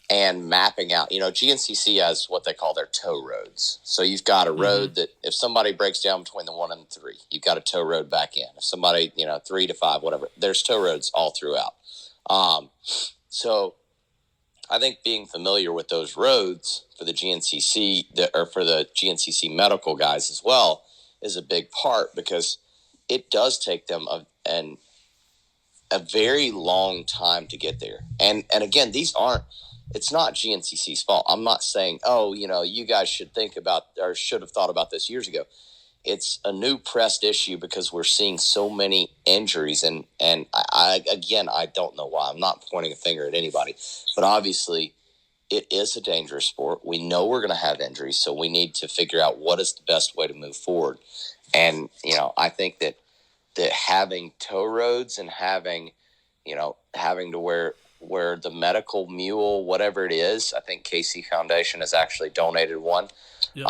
and mapping out. You know, GNCC has what they call their tow roads. So you've got a road that if somebody breaks down between the 1 and 3, you've got a tow road back in. If somebody, 3 to 5, whatever, there's tow roads all throughout. So I think being familiar with those roads for the GNCC, or for the GNCC medical guys as well, is a big part, because it does take them a very long time to get there. And again, it's not GNCC's fault. I'm not saying, you guys should think about, or should have thought about this years ago. It's a new pressed issue because we're seeing so many injuries, and I don't know why. I'm not pointing a finger at anybody, but obviously it is a dangerous sport. We know we're going to have injuries, so we need to figure out what is the best way to move forward. And I think that having tow roads and having to where the medical mule, whatever it is, I think KC Foundation has actually donated one. Yep.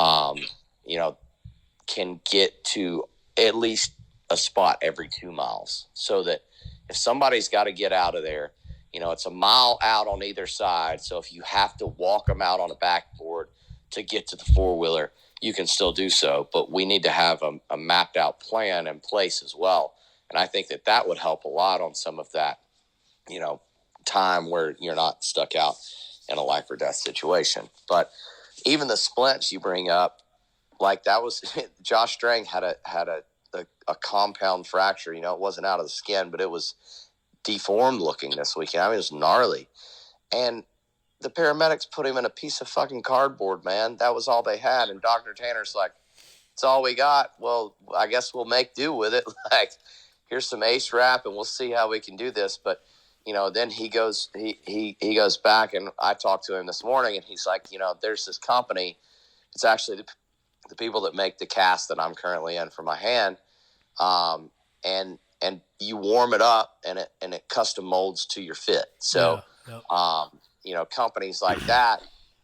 Can get to at least a spot every 2 miles, so that if somebody's got to get out of there, it's a mile out on either side. So if you have to walk them out on a backboard to get to the four-wheeler, you can still do so. But we need to have a mapped out plan in place as well. And I think that would help a lot on some of that, time where you're not stuck out in a life or death situation. But even the splints you bring up, like that was Josh Strang had a compound fracture. It wasn't out of the skin, but it was deformed looking this weekend. I mean, it was gnarly. And the paramedics put him in a piece of fucking cardboard, man. That was all they had. And Dr. Tanner's like, it's all we got. Well, I guess we'll make do with it. Like, here's some ace wrap and we'll see how we can do this. But, then he goes back, and I talked to him this morning, and he's like, there's this company. It's actually the people that make the cast that I'm currently in for my hand. And you warm it up, and it custom molds to your fit. So, companies like that,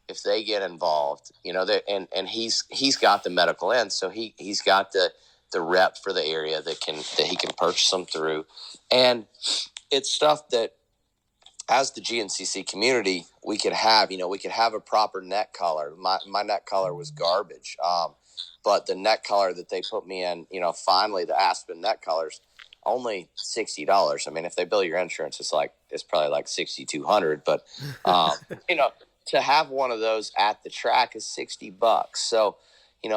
if they get involved, and he's got the medical end, so he's got the rep for the area that he can purchase them through, and it's stuff that, as the GNCC community, we could have a proper neck collar. My neck collar was garbage, but the neck collar that they put me in, finally the Aspen neck collars, only $60. I mean, if they bill your insurance, it's probably like $6,200. But to have one of those at the track is $60. So,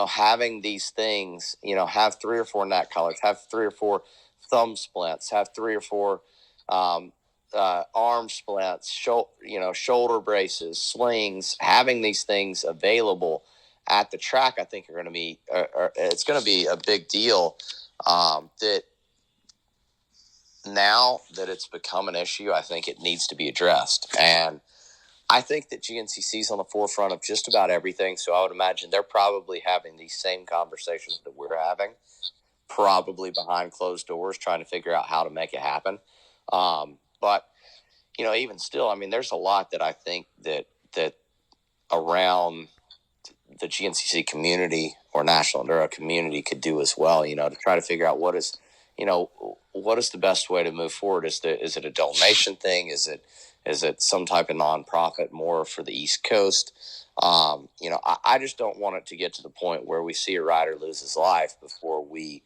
having these things, have 3 or 4 neck collars, have 3 or 4 thumb splints, have 3 or 4 arm splints, shoulder braces, slings, having these things available at the track, I think are going to be, it's going to be a big deal. That now that it's become an issue, I think it needs to be addressed. And I think that GNCC is on the forefront of just about everything. So I would imagine they're probably having these same conversations that we're having, probably behind closed doors, trying to figure out how to make it happen. But, even still, I mean, there's a lot that I think that around the GNCC community or National Enduro community could do as well, to try to figure out what is the best way to move forward. Is it a donation thing? Is it some type of nonprofit more for the East Coast? I just don't want it to get to the point where we see a rider lose his life before we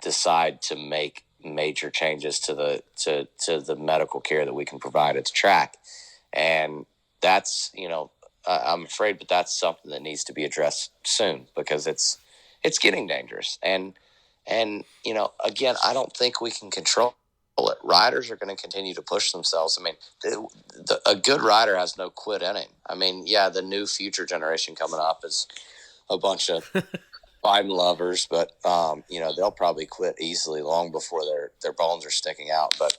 decide to make major changes to the medical care that we can provide at the track. And that's, I'm afraid, but that's something that needs to be addressed soon, because it's getting dangerous. And again, I don't think we can control it. Riders are going to continue to push themselves. I mean, a good rider has no quit in him. I mean, yeah, the new future generation coming up is a bunch of Biden lovers, but they'll probably quit easily long before their bones are sticking out. But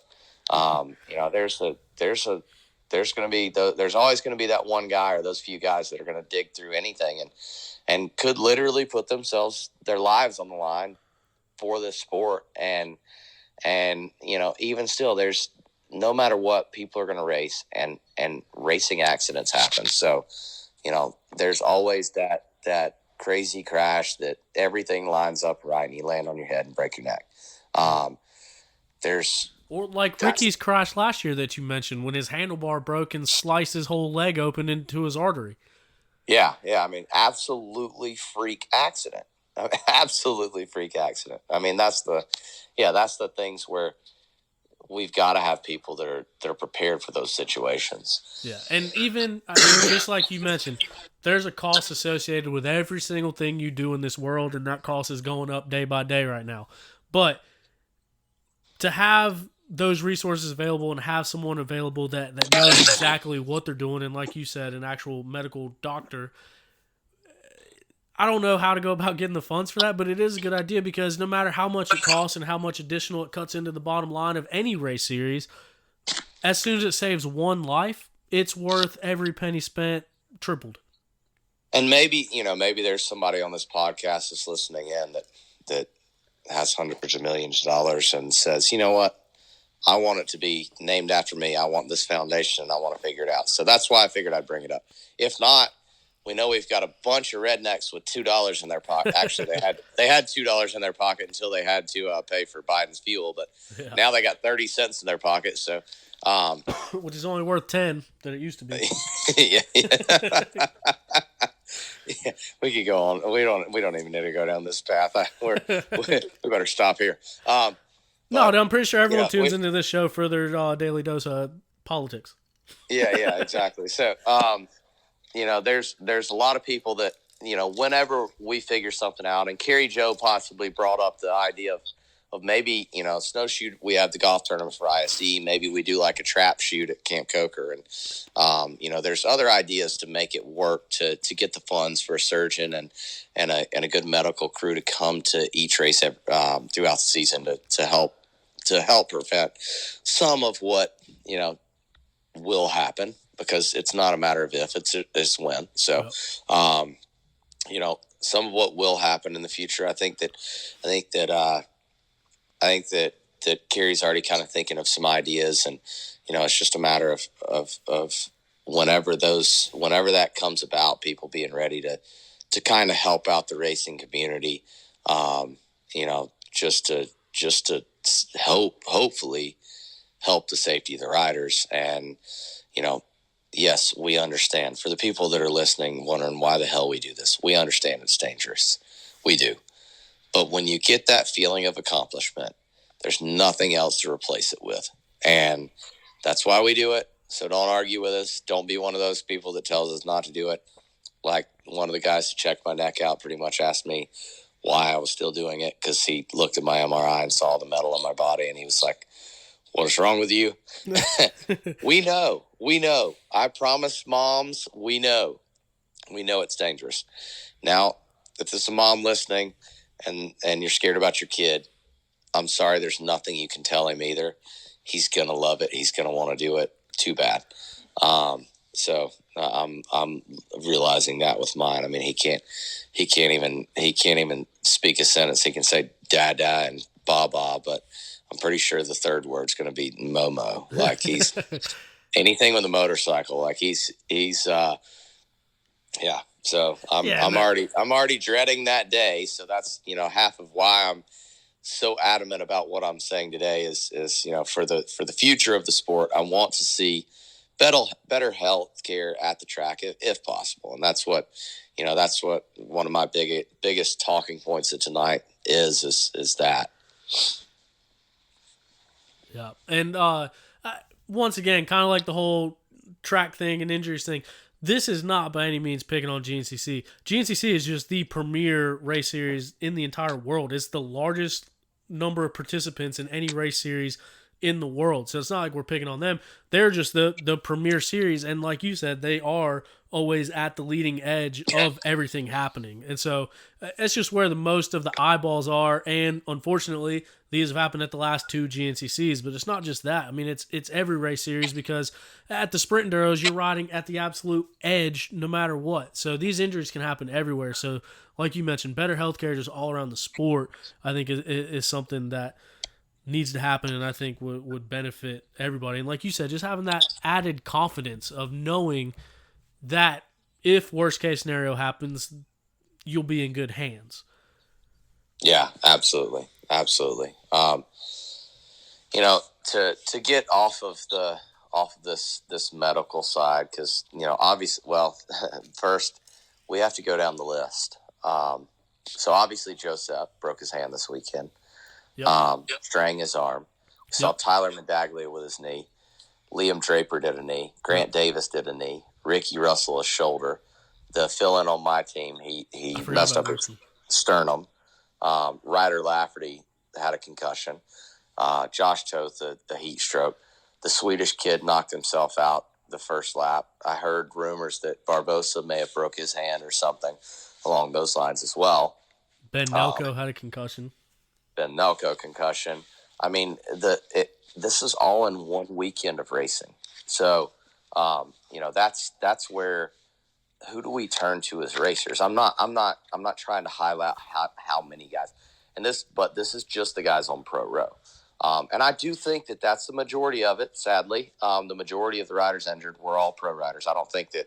there's always going to be that one guy or those few guys that are going to dig through anything and could literally put their lives on the line for this sport. And even still, there's, no matter what, people are going to race, and racing accidents happen. So, there's always that crazy crash that everything lines up right and you land on your head and break your neck. Or like Ricky's crash last year that you mentioned, when his handlebar broke and sliced his whole leg open into his artery. Yeah. I mean, absolutely freak accident. Absolutely freak accident. I mean, that's the things where we've got to have people that are prepared for those situations. Yeah, and even, just like you mentioned, there's a cost associated with every single thing you do in this world, and that cost is going up day by day right now. But to have those resources available and have someone available that knows exactly what they're doing, and like you said, an actual medical doctor, I don't know how to go about getting the funds for that, but it is a good idea, because no matter how much it costs and how much additional it cuts into the bottom line of any race series, as soon as it saves one life, it's worth every penny spent tripled. And maybe there's somebody on this podcast that's listening in that has hundreds of millions of dollars and says, you know what? I want it to be named after me. I want this foundation, and I want to figure it out. So that's why I figured I'd bring it up. If not, we know we've got a bunch of rednecks with $2 in their pocket. Actually, they had $2 in their pocket until they had to pay for Biden's fuel, but now they got 30 cents in their pocket. So, which is only worth 10 than it used to be. Yeah. Yeah, we could go on. We don't even need to go down this path. We better stop here. No, I'm pretty sure everyone tunes into this show for their daily dose of politics. Yeah, exactly. So, there's a lot of people that, whenever we figure something out, and Carrie Joe possibly brought up the idea of maybe, snowshoe, we have the golf tournament for ISD. Maybe we do like a trap shoot at Camp Coker. And, there's other ideas to make it work, to get the funds for a surgeon and a good medical crew to come to each race throughout the season to help prevent some of what, will happen, because it's not a matter of if, it's when. So, some of what will happen in the future, I think that Carrie's already kind of thinking of some ideas, and it's just a matter of whenever that comes about, people being ready to kind of help out the racing community, just to hopefully help the safety of the riders. And yes, we understand. For the people that are listening, wondering why the hell we do this, we understand it's dangerous. We do. But when you get that feeling of accomplishment, there's nothing else to replace it with. And that's why we do it. So don't argue with us. Don't be one of those people that tells us not to do it. Like one of the guys who checked my neck out pretty much asked me why I was still doing it, because he looked at my MRI and saw the metal in my body, and he was like, "What's wrong with you?" We know. I promise, moms, we know it's dangerous. Now, if there's a mom listening and you're scared about your kid, I'm sorry, there's nothing you can tell him either. He's gonna love it. He's gonna want to do it. Too bad. So I'm realizing that with mine. I mean, he can't even speak a sentence. He can say dada and baba, but I'm pretty sure the third word's going to be Momo. Like he's anything with a motorcycle. Like he's yeah. So I'm already dreading that day. So that's, half of why I'm so adamant about what I'm saying today is for the future of the sport. I want to see better health care at the track if possible. And that's what one of my biggest talking points of tonight is that. Yeah. And once again, kind of like the whole track thing and injuries thing, this is not by any means picking on GNCC. GNCC is just the premier race series in the entire world. It's the largest number of participants in any race series in the world. So it's not like we're picking on them. They're just the premier series. And like you said, they are always at the leading edge of everything happening. And so it's just where the most of the eyeballs are. And unfortunately, these have happened at the last 2 GNCCs, but it's not just that. I mean, it's every race series, because at the sprint enduros, you're riding at the absolute edge no matter what. So these injuries can happen everywhere. So like you mentioned, better healthcare just all around the sport, I think is something that needs to happen, and I think would benefit everybody. And like you said, just having that added confidence of knowing that if worst case scenario happens, you'll be in good hands. Yeah, absolutely. To get off of this medical side, because obviously, well, first we have to go down the list. So obviously Joseph broke his hand this weekend. Yep. Strang his arm. We saw Tyler Medaglia with his knee. Liam Draper did a knee. Grant Davis did a knee. Ricky Russell a shoulder. The fill-in on my team, he messed up his sternum. Ryder Lafferty had a concussion. Josh Toth, the heat stroke. The Swedish kid knocked himself out the first lap. I heard rumors that Barbosa may have broke his hand or something along those lines as well. Ben Nelko had a concussion. I mean, this is all in one weekend of racing. So, that's where, who do we turn to as racers? I'm not trying to highlight how many guys, but this is just the guys on Pro Row. And I do think that that's the majority of it. Sadly, the majority of the riders injured were all pro riders. I don't think there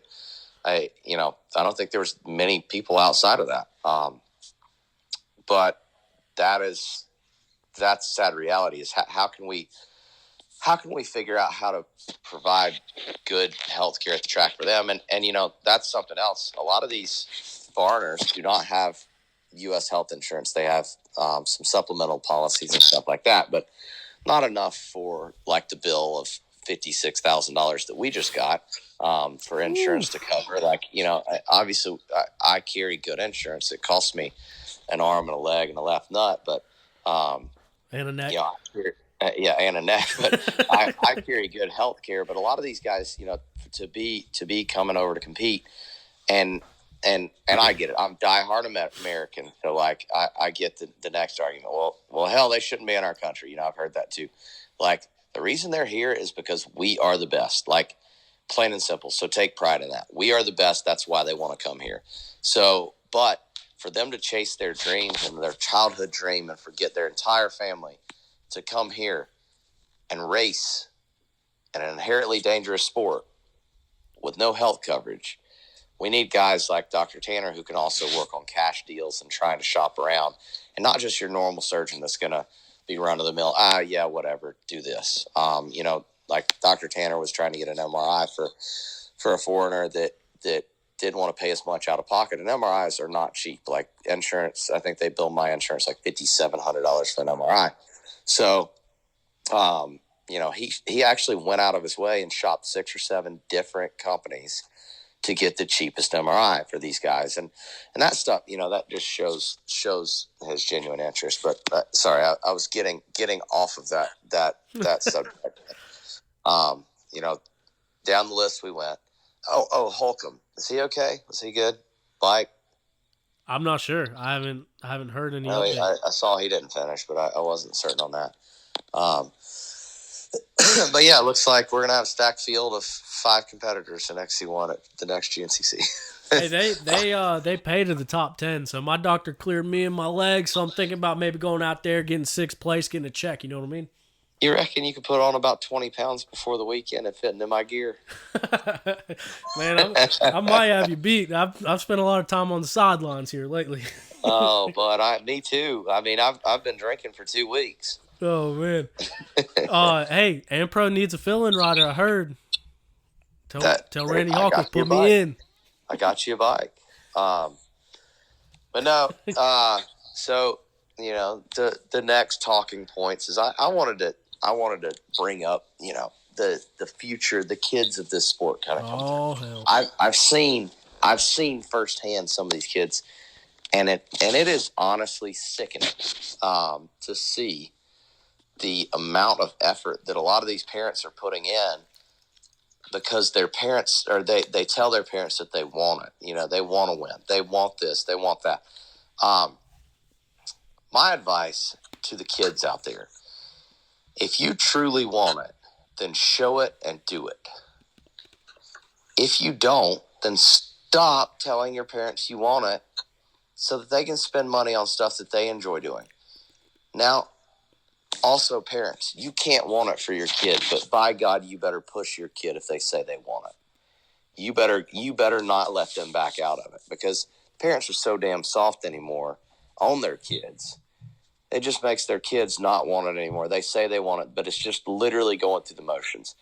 was many people outside of that. But that's sad reality is how can we figure out how to provide good health care at the track for them? And that's something else. A lot of these foreigners do not have U.S. health insurance. They have some supplemental policies and stuff like that, but not enough for like the bill of $56,000 that we just got for insurance to cover. Like, obviously I carry good insurance. It costs me an arm and a leg and a left nut, but and a neck. And a neck. But I carry good health care. But a lot of these guys, to be coming over to compete, and I get it. I'm diehard American, so like I get the next argument. Well, hell, they shouldn't be in our country. I've heard that too. Like the reason they're here is because we are the best. Like plain and simple. So take pride in that. We are the best. That's why they want to come here. So, but for them to chase their dreams and their childhood dream and forget their entire family to come here and race in an inherently dangerous sport with no health coverage, we need guys like Dr. Tanner who can also work on cash deals and trying to shop around, and not just your normal surgeon that's going to be run of the mill. Yeah, whatever, do this. Like Dr. Tanner was trying to get an MRI for a foreigner that didn't want to pay as much out of pocket. And MRIs are not cheap. Like insurance, I think they bill my insurance like $5,700 for an MRI. So, he actually went out of his way and shopped 6 or 7 different companies to get the cheapest MRI for these guys. And that stuff, that just shows his genuine interest. But sorry, I was getting off of that subject. Down the list we went. Oh, Holcomb. Is he okay? Was he good? Bike? I'm not sure. I haven't heard any No, update. I saw he didn't finish, but I wasn't certain on that. Um, but yeah, it looks like we're gonna have a stacked field of 5 competitors in XC1 at the next GNCC. Hey, they pay to the top 10. So my doctor cleared me and my legs. So I'm thinking about maybe going out there, getting 6th place, getting a check. You know what I mean? You reckon you could put on about 20 pounds before the weekend and fit into my gear? Man, I might have you beat. I've spent a lot of time on the sidelines here lately. Oh, but me too. I mean, I've been drinking for 2 weeks. Oh man. Hey, Ampro needs a fill-in rider. I heard. Tell Randy Hawkins put me in. I got you a bike. But no. So the next talking points is I wanted to bring up the future, the kids of this sport kind of come through. Hell. I've seen firsthand some of these kids, and it is honestly sickening to see the amount of effort that a lot of these parents are putting in, because their parents, or they tell their parents that they want it. They want to win. They want this. They want that. My advice to the kids out there: if you truly want it, then show it and do it. If you don't, then stop telling your parents you want it so that they can spend money on stuff that they enjoy doing. Now, also, parents, you can't want it for your kid, but by God, you better push your kid if they say they want it. You better not let them back out of it, because parents are so damn soft anymore on their kids. It just makes their kids not want it anymore. They say they want it, but it's just literally going through the motions.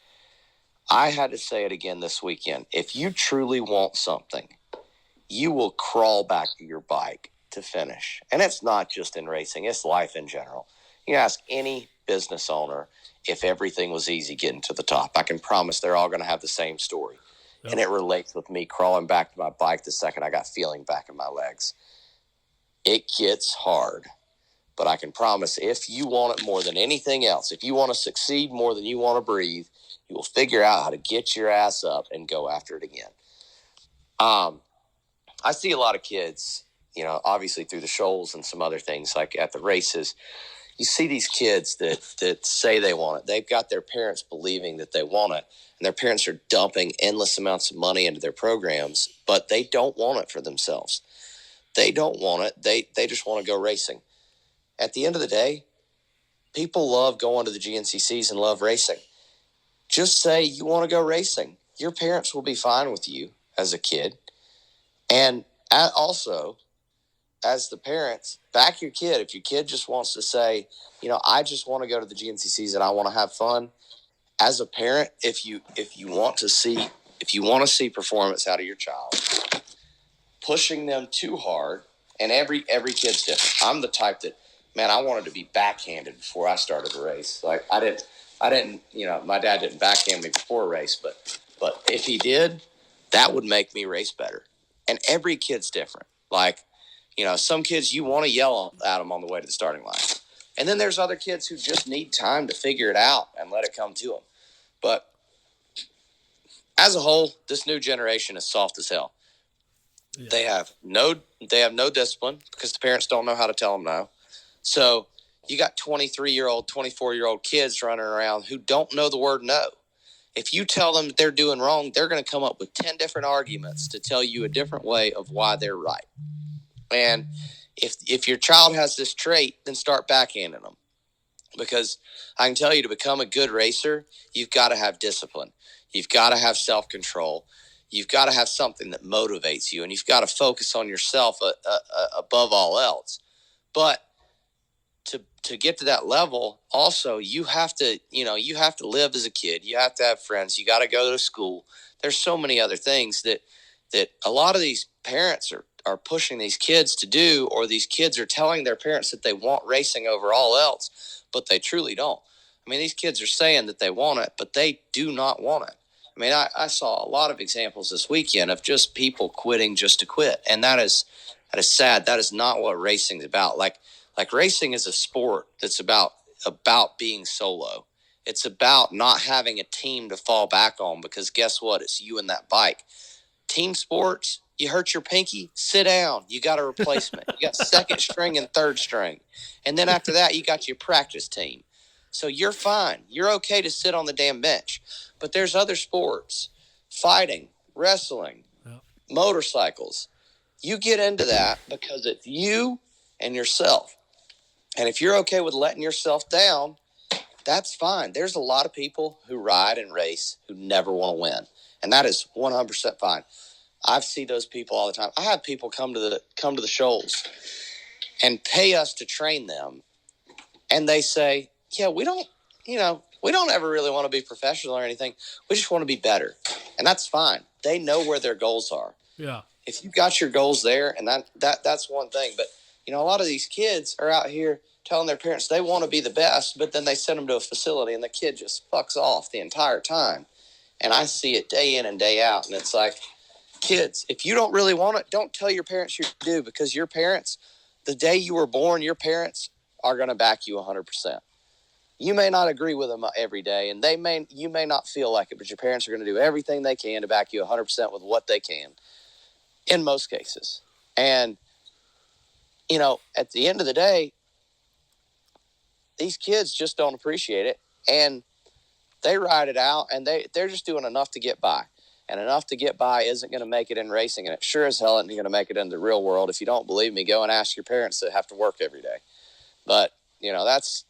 I had to say it again this weekend. If you truly want something, you will crawl back to your bike to finish. And it's not just in racing, it's life in general. You ask any business owner if everything was easy getting to the top. I can promise they're all going to have the same story. Yep. And it relates with me crawling back to my bike the second I got feeling back in my legs. It gets hard. But I can promise, if you want it more than anything else, if you want to succeed more than you want to breathe, you will figure out how to get your ass up and go after it again. I see a lot of kids, obviously through the shoals and some other things, like at the races. You see these kids that say they want it. They've got their parents believing that they want it, and their parents are dumping endless amounts of money into their programs, but they don't want it for themselves. They don't want it. They just want to go racing. At the end of the day, people love going to the GNCCs and love racing. Just say you want to go racing. Your parents will be fine with you as a kid. And also, as the parents, back your kid. If your kid just wants to say, I just want to go to the GNCCs and I want to have fun. As a parent, if you want to see performance out of your child, pushing them too hard, and every kid's different. I'm the type that, man, I wanted to be backhanded before I started a race. Like I didn't, my dad didn't backhand me before a race, but if he did, that would make me race better. And every kid's different. Like, some kids, you want to yell at them on the way to the starting line. And then there's other kids who just need time to figure it out and let it come to them. But as a whole, this new generation is soft as hell. Yeah. They have no discipline because the parents don't know how to tell them no. So you got 23-year-old, 24-year-old kids running around who don't know the word no. If you tell them they're doing wrong, they're going to come up with 10 different arguments to tell you a different way of why they're right. And if your child has this trait, then start backhanding them. Because I can tell you, to become a good racer, you've got to have discipline. You've got to have self-control. You've got to have something that motivates you, and you've got to focus on yourself above all else. But to get to that level, also, you have to live as a kid. You have to have friends. You got to go to school. There's so many other things that a lot of these parents are pushing these kids to do, or these kids are telling their parents that they want racing over all else, but they truly don't. I mean, these kids are saying that they want it, but they do not want it. I mean, I saw a lot of examples this weekend of just people quitting just to quit, and that is sad. That is not what racing is about. Like racing is a sport that's about being solo. It's about not having a team to fall back on, because guess what? It's you and that bike. Team sports, You hurt your pinky, sit down. You got a replacement. You got second string and third string. And then after that, you got your practice team. So you're fine. You're okay to sit on the damn bench. But there's other sports, fighting, wrestling, motorcycles. You get into that because it's you and yourself. And if you're okay with letting yourself down, that's fine. There's a lot of people who ride and race who never want to win. And that is 100% fine. I see those people all the time. I have people come to the shoals and pay us to train them. And they say, yeah, we don't ever really want to be professional or anything. We just want to be better. And that's fine. They know where their goals are. Yeah. If you've got your goals there, and that's one thing. But, a lot of these kids are out here telling their parents they want to be the best, but then they send them to a facility and the kid just fucks off the entire time. And I see it day in and day out. And it's like, kids, if you don't really want it, don't tell your parents you do, because your parents, the day you were born, your parents are going to back you 100%. You may not agree with them every day, and you may not feel like it, but your parents are going to do everything they can to back you 100% with what they can in most cases. And, at the end of the day, these kids just don't appreciate it, and they ride it out, and they're just doing enough to get by. And enough to get by isn't going to make it in racing, and it sure as hell isn't going to make it in the real world. If you don't believe me, go and ask your parents that have to work every day. But, that's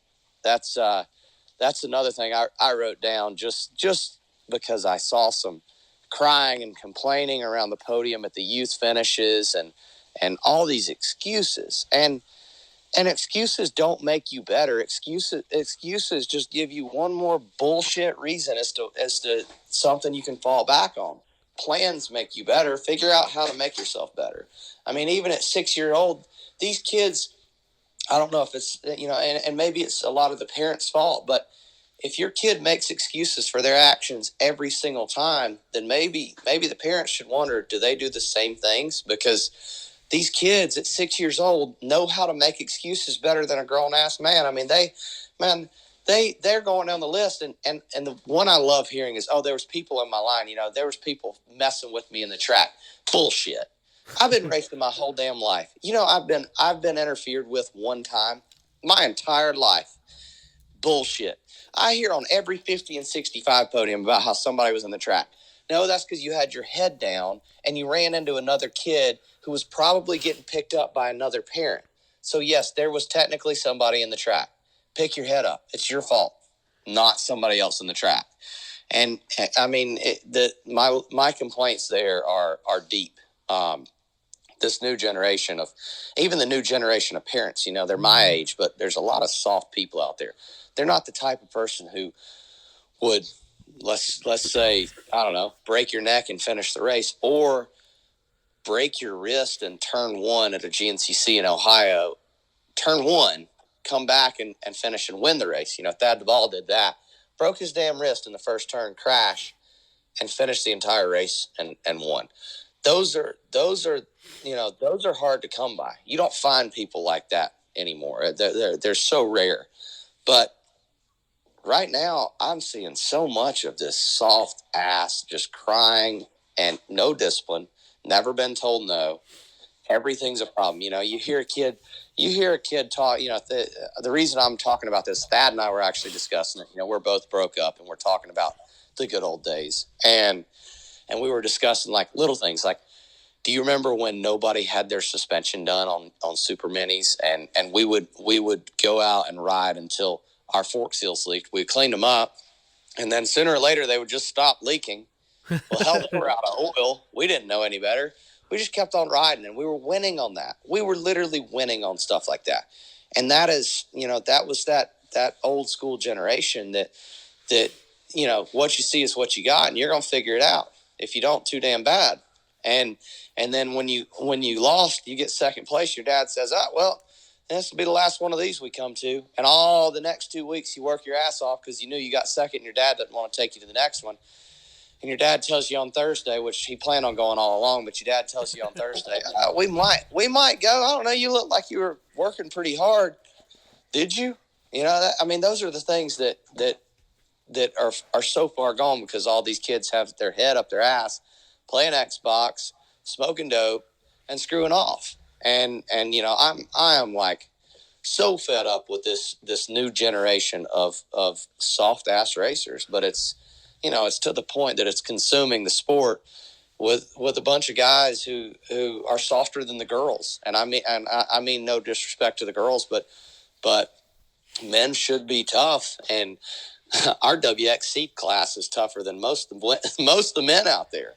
another thing I wrote down just because I saw some crying and complaining around the podium at the youth finishes and all these excuses. And excuses don't make you better. Excuses just give you one more bullshit reason as to something you can fall back on. Plans make you better. Figure out how to make yourself better. I mean, even at 6-year-old, these kids, I don't know if it's, and maybe it's a lot of the parents' fault, but if your kid makes excuses for their actions every single time, then maybe the parents should wonder, do they do the same things? Because these kids at 6 years old know how to make excuses better than a grown-ass man. I mean, they're going down the list, and the one I love hearing is, there was people in my line, there was people messing with me in the track. Bullshit. I've been racing my whole damn life. I've been interfered with one time my entire life. Bullshit. I hear on every 50 and 65 podium about how somebody was in the track. No, that's because you had your head down and you ran into another kid who was probably getting picked up by another parent. So, yes, there was technically somebody in the track. Pick your head up. It's your fault, not somebody else in the track. And, I mean, my complaints there are deep. This new generation of parents, they're my age, but there's a lot of soft people out there. They're not the type of person who would, let's say, I don't know, break your neck and finish the race, or break your wrist in turn one at a GNCC in Ohio, turn one, come back and finish and win the race. Thad Duvall did that, broke his damn wrist in the first turn, crash, and finished the entire race and won. Those are hard to come by. You don't find people like that anymore. They're so rare. But right now, I'm seeing so much of this soft ass just crying and no discipline, never been told no. Everything's a problem. You hear a kid talk, the reason I'm talking about this, Thad and I were actually discussing it. We're both broke up and we're talking about the good old days. And we were discussing like little things like, do you remember when nobody had their suspension done on super minis, and we would go out and ride until our fork seals leaked? We cleaned them up, and then sooner or later they would just stop leaking. Well, hell, they were out of oil. We didn't know any better. We just kept on riding, and we were winning on that. We were literally winning on stuff like that. And that is, that was that old school generation that what you see is what you got, and you're going to figure it out. If you don't, too damn bad. And then when you lost, you get second place. Your dad says, well, this will be the last one of these we come to. And all the next 2 weeks, you work your ass off because you knew you got second, and your dad doesn't want to take you to the next one. And your dad tells you on Thursday, which he planned on going all along, but your dad tells you on Thursday, we might go. I don't know. You look like you were working pretty hard. Did you? Those are the things that are so far gone because all these kids have their head up their ass playing Xbox, smoking dope, and screwing off. And I am like so fed up with this new generation of soft ass racers. But it's to the point that it's consuming the sport with a bunch of guys who are softer than the girls. And I mean no disrespect to the girls, but men should be tough, and our WXC class is tougher than most of the men out there.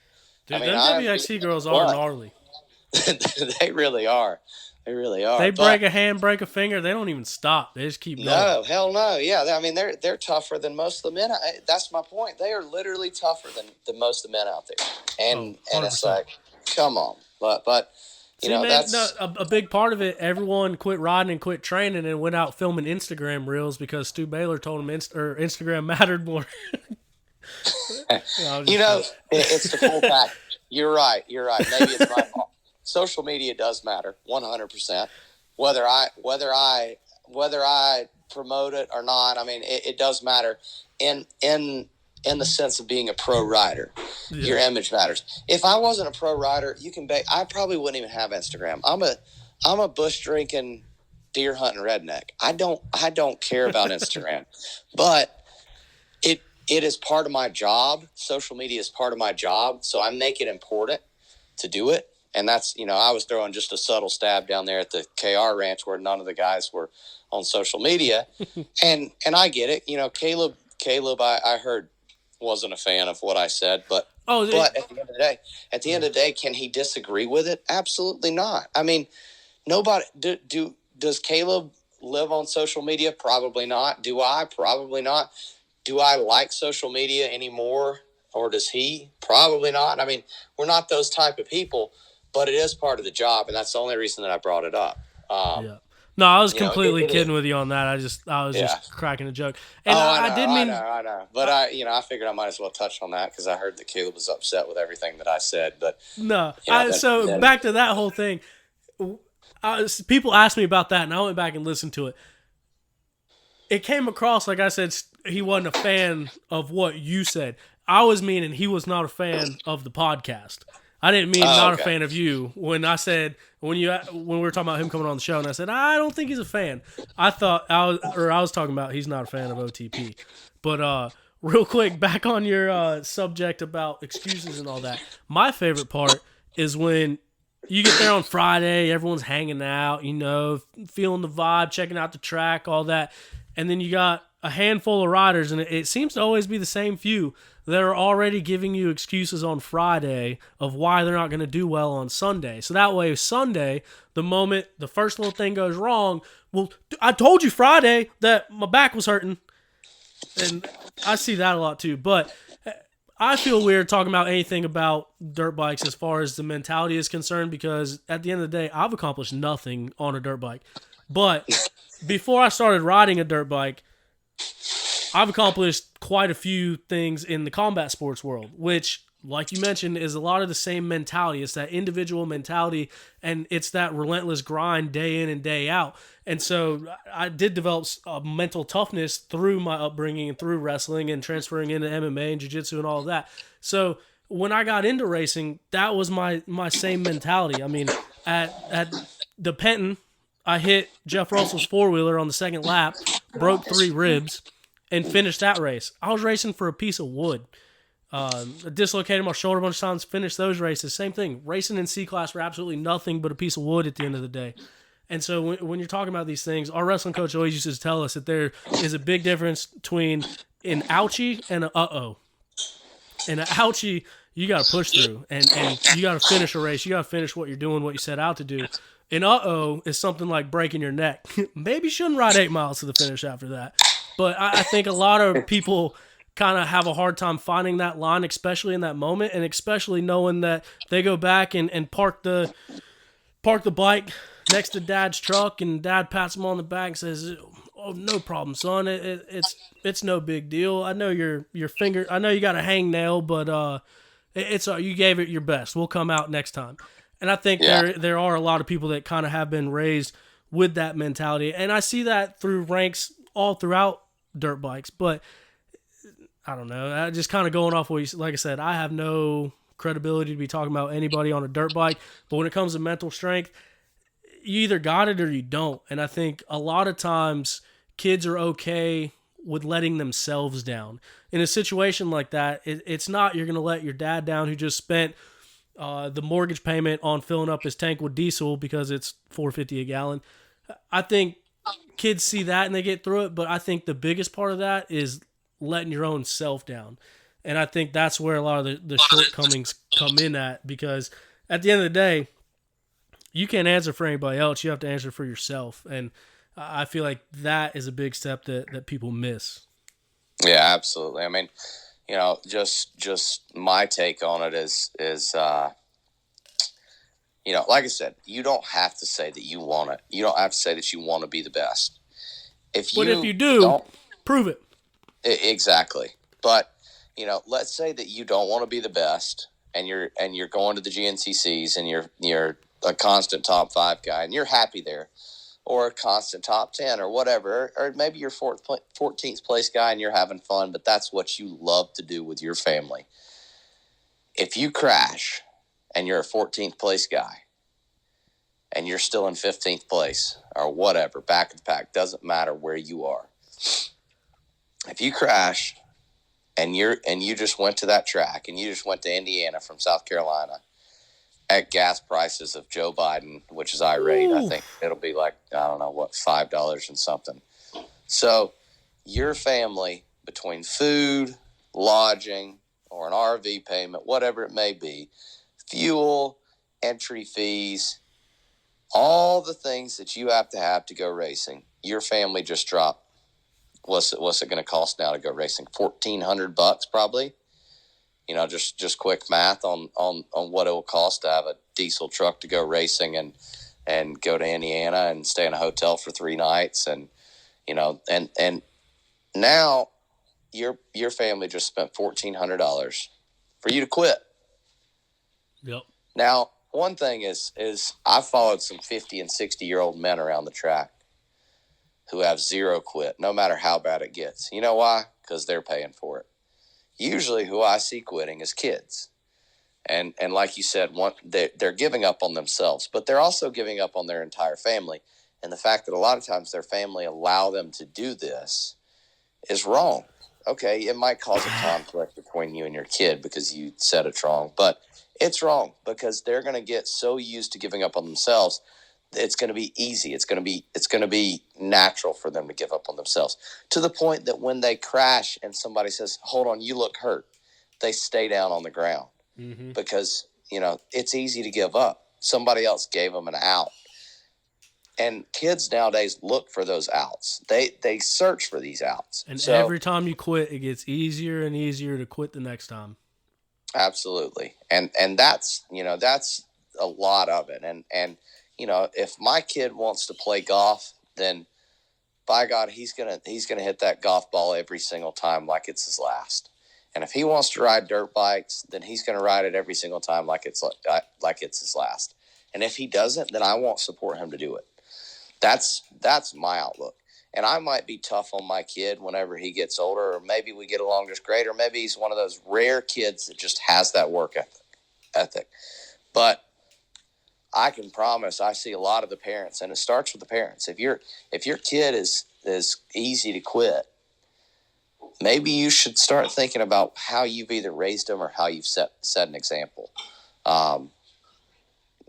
Dude, them WXC girls are gnarly. They really are. They really are. They break a hand, break a finger. They don't even stop. They just keep going. No, hell no. Yeah, I mean they're tougher than most of the men. That's my point. They are literally tougher than most of the men out there. And it's like, come on. But you know, man, that's a big part of it. Everyone quit riding and quit training and went out filming Instagram reels because Stu Baylor told them Instagram mattered more. It's the full package. You're right. Maybe it's my fault. Social media does matter 100%. Whether I promote it or not, I mean, it does matter in the sense of being a pro rider. Yeah. Your image matters. If I wasn't a pro rider, I probably wouldn't even have Instagram. I'm a bush drinking, deer hunting redneck. I don't care about Instagram, but it is part of my job. Social media is part of my job, so I make it important to do it. And that's, I was throwing just a subtle stab down there at the KR ranch where none of the guys were on social media. and I get it. Caleb, I heard wasn't a fan of what I said, but at the end of the day, can he disagree with it? Absolutely not. I mean, nobody does Caleb live on social media? Probably not. Do I? Probably not. Do I like social media anymore? Or does he? Probably not. I mean, we're not those type of people. But it is part of the job, and that's the only reason that I brought it up. Yeah. No, I was completely kidding with you on that. I was just cracking a joke. And I know. But I figured I might as well touch on that because I heard that Caleb was upset with everything that I said. But no, back to that whole thing. People asked me about that, and I went back and listened to it. It came across like I said he wasn't a fan of what you said. I was meaning he was not a fan of the podcast. I didn't mean a fan of you when I said when we were talking about him coming on the show, and I said I don't think he's a fan. I was talking about he's not a fan of OTP. But real quick, back on your subject about excuses and all that. My favorite part is when you get there on Friday, everyone's hanging out, feeling the vibe, checking out the track, all that, and then you got a handful of riders, and it seems to always be the same few that are already giving you excuses on Friday of why they're not going to do well on Sunday. So that way, Sunday, the moment the first little thing goes wrong, well, I told you Friday that my back was hurting. And I see that a lot too. But I feel weird talking about anything about dirt bikes as far as the mentality is concerned because at the end of the day, I've accomplished nothing on a dirt bike. But before I started riding a dirt bike, I've accomplished quite a few things in the combat sports world, which, like you mentioned, is a lot of the same mentality. It's that individual mentality, and it's that relentless grind day in and day out. And so I did develop a mental toughness through my upbringing and through wrestling and transferring into MMA and jiu-jitsu and all of that. So when I got into racing, that was my same mentality. I mean, at the Penton, I hit Jeff Russell's four-wheeler on the second lap, broke 3 ribs, and finished that race. I was racing for a piece of wood. I dislocated my shoulder a bunch of times, finished those races. Same thing. Racing in C-Class for absolutely nothing but a piece of wood at the end of the day. And so when you're talking about these things, our wrestling coach always used to tell us that there is a big difference between an ouchie and an uh-oh. And an ouchie, you got to push through. And you got to finish a race. You got to finish what you're doing, what you set out to do. An uh-oh is something like breaking your neck. Maybe you shouldn't ride 8 miles to the finish after that. But I think a lot of people kind of have a hard time finding that line, especially in that moment, and especially knowing that they go back and park the bike next to Dad's truck, and Dad pats him on the back and says, "Oh, no problem, son. It's no big deal. I know your finger. I know you got a hangnail, but it's you gave it your best. We'll come out next time." And I think there are a lot of people that kind of have been raised with that mentality, and I see that through ranks all throughout dirt bikes. But I don't know. I just kind of going off what you, like I said, I have no credibility to be talking about anybody on a dirt bike. But when it comes to mental strength, you either got it or you don't. And I think a lot of times kids are okay with letting themselves down. In a situation like that, it's not you're going to let your dad down who just spent the mortgage payment on filling up his tank with diesel because it's $4.50 a gallon. I think kids see that and they get through it, but I think the biggest part of that is letting your own self down. And I think that's where a lot of the shortcomings come in at, because at the end of the day, you can't answer for anybody else. You have to answer for yourself. And I feel like that is a big step that people miss. Yeah, absolutely. I mean, just my take on it is like I said, you don't have to say that you want it. You don't have to say that you want to be the best. If you do, prove it. Exactly. But, let's say that you don't want to be the best and you're going to the GNCCs and you're a constant top 5 guy and you're happy there, or a constant top 10 or whatever, or maybe you're 14th place guy and you're having fun, but that's what you love to do with your family. If you crash and you're a 14th place guy and you're still in 15th place or whatever, back of the pack, doesn't matter where you are. If you crash and you just went to that track and you just went to Indiana from South Carolina at gas prices of Joe Biden, which is irate, I think it'll be like, I don't know what, $5 and something. So your family, between food, lodging, or an RV payment, whatever it may be, fuel, entry fees, all the things that you have to go racing, your family just dropped. What's it going to cost now to go racing? $1,400 probably. Just quick math on what it will cost to have a diesel truck to go racing and go to Indiana and stay in a hotel for 3 nights. And now your family just spent $1,400 for you to quit. Yep. Now, one thing is I've followed some 50 and 60-year-old men around the track who have zero quit, no matter how bad it gets. You know why? Because they're paying for it. Usually who I see quitting is kids. And like you said, they're giving up on themselves, but they're also giving up on their entire family. And the fact that a lot of times their family allow them to do this is wrong. Okay, it might cause a conflict between you and your kid because you said it's wrong, but it's wrong because they're going to get so used to giving up on themselves. It's going to be easy. It's going to be natural for them to give up on themselves, to the point that when they crash and somebody says, "Hold on, you look hurt," they stay down on the ground because, it's easy to give up. Somebody else gave them an out. And kids nowadays look for those outs. They search for these outs. And so, every time you quit, it gets easier and easier to quit the next time. Absolutely. And that's a lot of it. And if my kid wants to play golf, then by God, he's gonna hit that golf ball every single time like it's his last. And if he wants to ride dirt bikes, then he's gonna ride it every single time like it's his last. And if he doesn't, then I won't support him to do it. That's my outlook. And I might be tough on my kid whenever he gets older, or maybe we get along just great, or maybe he's one of those rare kids that just has that work ethic. But I can promise I see a lot of the parents, and it starts with the parents. If your kid is easy to quit, maybe you should start thinking about how you've either raised them or how you've set an example.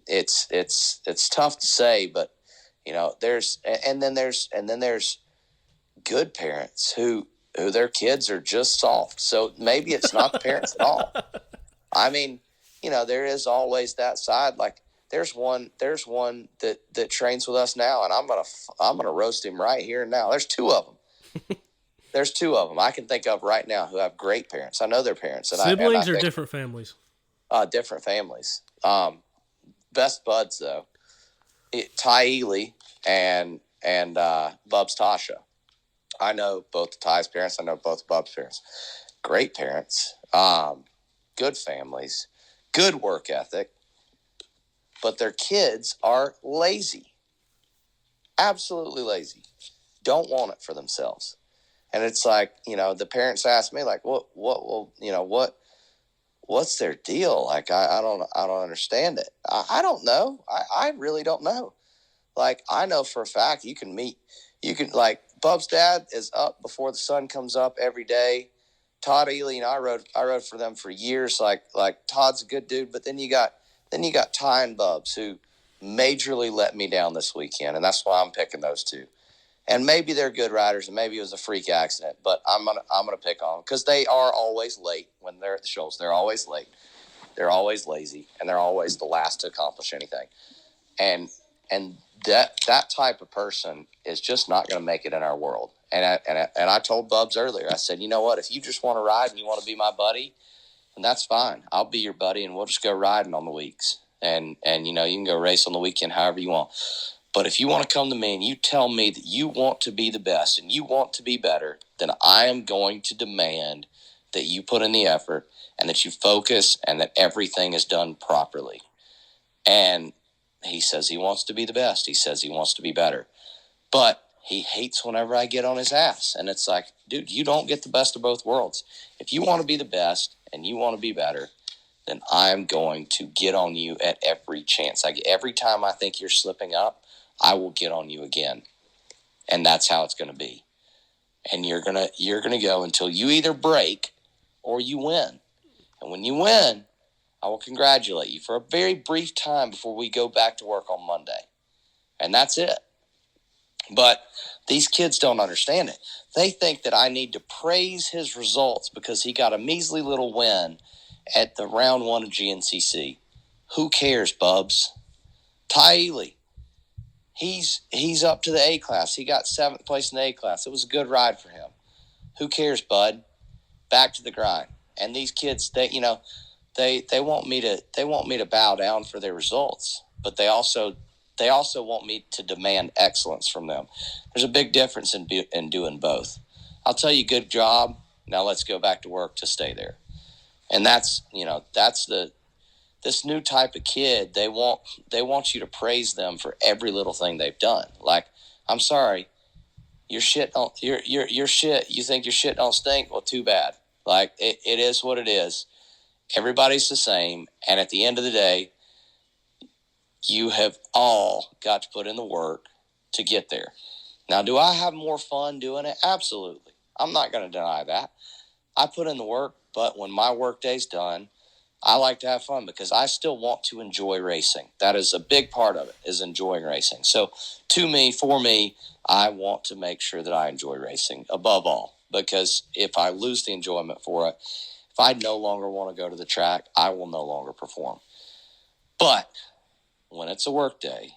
It's tough to say, but there's good parents who their kids are just soft. So maybe it's not the parents at all. I mean, there is always that side. Like there's one that trains with us now, and I'm gonna roast him right here and now. There's 2 of them. There's 2 of them I can think of right now who have great parents. I know their parents. And siblings or different families? Different families. Best buds though. Ty Ely and Bub's Tasha. I know both Ty's parents. I know both Bub's parents. Great parents. Good families. Good work ethic. But their kids are lazy. Absolutely lazy. Don't want it for themselves. And it's like, the parents ask me like, what what's their deal? Like, I don't understand it. I don't know. I really don't know. Like, I know for a fact like, Bub's dad is up before the sun comes up every day. Todd Ely and I rode for them for years. Like Todd's a good dude, but then you got Ty and Bubs, who majorly let me down this weekend, and that's why I'm picking those two. And maybe they're good riders, and maybe it was a freak accident, but I'm gonna pick on them because they are always late when they're at the shoals. They're always late. They're always lazy, and they're always the last to accomplish anything. And that type of person is just not going to make it in our world. And I told Bubs earlier, I said, you know what? If you just want to ride and you want to be my buddy, then that's fine. I'll be your buddy, and we'll just go riding on the weeks. And you can go race on the weekend however you want. But if you want to come to me and you tell me that you want to be the best and you want to be better, then I am going to demand that you put in the effort and that you focus and that everything is done properly. And he says he wants to be the best. He says he wants to be better. But he hates whenever I get on his ass. And it's like, dude, you don't get the best of both worlds. If you want to be the best and you want to be better, then I'm going to get on you at every chance. Every time I think you're slipping up, I will get on you again. And that's how it's going to be. And you're going to go until you either break or you win. And when you win, I will congratulate you for a very brief time before we go back to work on Monday. And that's it. But these kids don't understand it. They think that I need to praise his results because he got a measly little win at the round 1 of GNCC. Who cares, Bubs? Ty Ely, he's up to the A class. He got 7th place in the A class. It was a good ride for him. Who cares, bud? Back to the grind. And these kids, they want me to bow down for their results, but they also want me to demand excellence from them. There's a big difference in doing both. I'll tell you, good job. Now let's go back to work to stay there. And that's this new type of kid. They want you to praise them for every little thing they've done. Like, I'm sorry, your shit your shit. You think your shit don't stink? Well, too bad. Like, it is what it is. Everybody's the same. And at the end of the day, you have all got to put in the work to get there. Now, do I have more fun doing it? Absolutely. I'm not going to deny that. I put in the work, but when my work day's done, I like to have fun because I still want to enjoy racing. That is a big part of it, is enjoying racing. So for me, I want to make sure that I enjoy racing above all, because if I lose the enjoyment for it, if I no longer want to go to the track, I will no longer perform. But when it's a work day,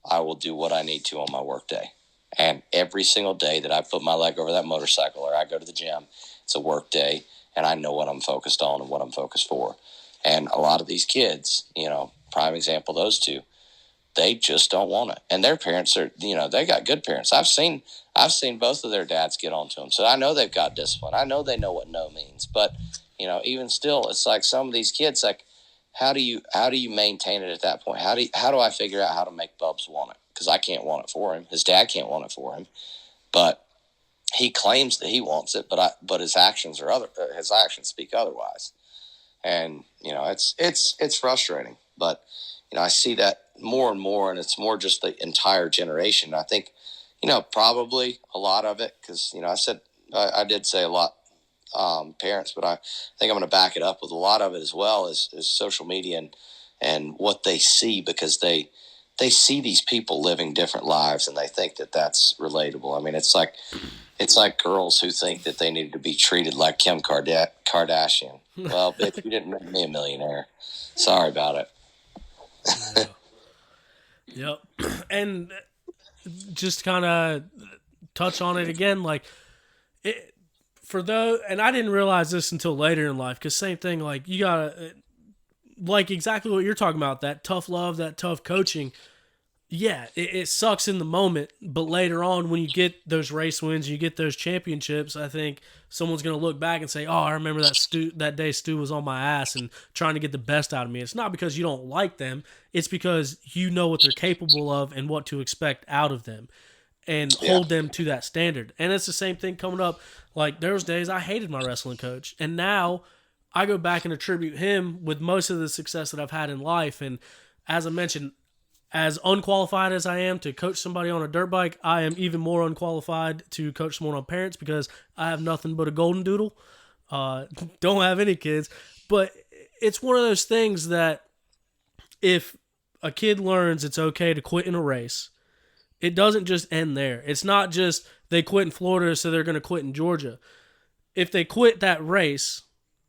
I will do what I need to on my work day. And every single day that I put my leg over that motorcycle or I go to the gym, it's a work day, and I know what I'm focused on and what I'm focused for. And a lot of these kids, prime example, those two, they just don't want it. And their parents are, they got good parents. I've seen both of their dads get onto them. So I know they've got discipline. I know they know what no means. But, even still, it's like some of these kids, like, how do you maintain it at that point? How do I figure out how to make Bubs want it? Because I can't want it for him. His dad can't want it for him. But he claims that he wants it, but his actions speak otherwise. And it's frustrating. But I see that more and more, and it's more just the entire generation. I think probably a lot of it, because I did say a lot. Parents, but I think I'm going to back it up with a lot of it as well is social media and what they see, because they see these people living different lives and they think that that's relatable. I mean, it's like girls who think that they need to be treated like Kim Kardashian. Well, bitch, you didn't make me a millionaire. Sorry about it. Yep. And just kind of touch on it again, like it. For those, and I didn't realize this until later in life, because same thing, like you gotta, like exactly what you're talking about, that tough love, that tough coaching. Yeah, it sucks in the moment, but later on when you get those race wins, you get those championships, I think someone's gonna look back and say, "Oh, I remember that day Stu was on my ass and trying to get the best out of me." It's not because you don't like them; it's because you know what they're capable of and what to expect out of them, and hold them to that standard. And it's the same thing coming up. Like, there was days I hated my wrestling coach, and now I go back and attribute him with most of the success that I've had in life. And as I mentioned, as unqualified as I am to coach somebody on a dirt bike, I am even more unqualified to coach someone on parents because I have nothing but a golden doodle. Don't have any kids. But it's one of those things that if a kid learns it's okay to quit in a race, it doesn't just end there. It's not just they quit in Florida, so they're going to quit in Georgia. If they quit that race,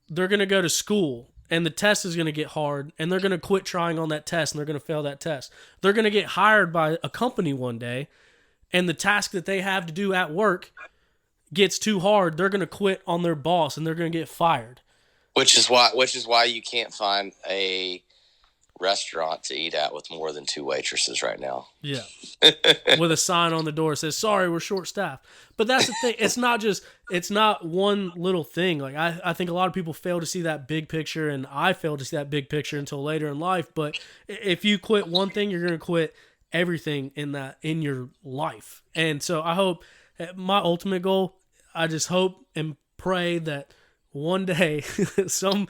they're going to go to school, and the test is going to get hard, and they're going to quit trying on that test, and they're going to fail that test. They're going to get hired by a company one day, and the task that they have to do at work gets too hard. They're going to quit on their boss, and they're going to get fired. Which is why you can't find a restaurant to eat at with more than 2 waitresses right now. Yeah. With a sign on the door that says, sorry, we're short staffed. But that's the thing. It's not one little thing. Like I think a lot of people fail to see that big picture, and I failed to see that big picture until later in life. But if you quit one thing, you're going to quit everything in your life. And so I hope, my ultimate goal, I just hope and pray that one day some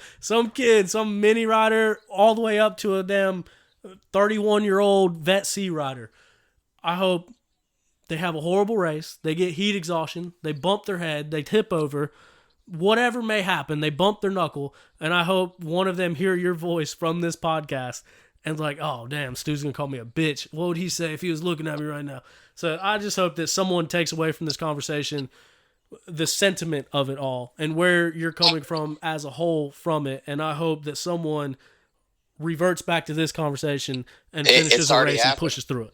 kid, some mini rider, all the way up to a damn 31-year-old vet C rider, I hope they have a horrible race, they get heat exhaustion, they bump their head, they tip over, whatever may happen, they bump their knuckle, and I hope one of them hear your voice from this podcast and like, oh damn, Stu's gonna call me a bitch. What would he say if he was looking at me right now? So I just hope that someone takes away from this conversation the sentiment of it all and where you're coming from as a whole from it. And I hope that someone reverts back to this conversation and finishes the race and pushes through it.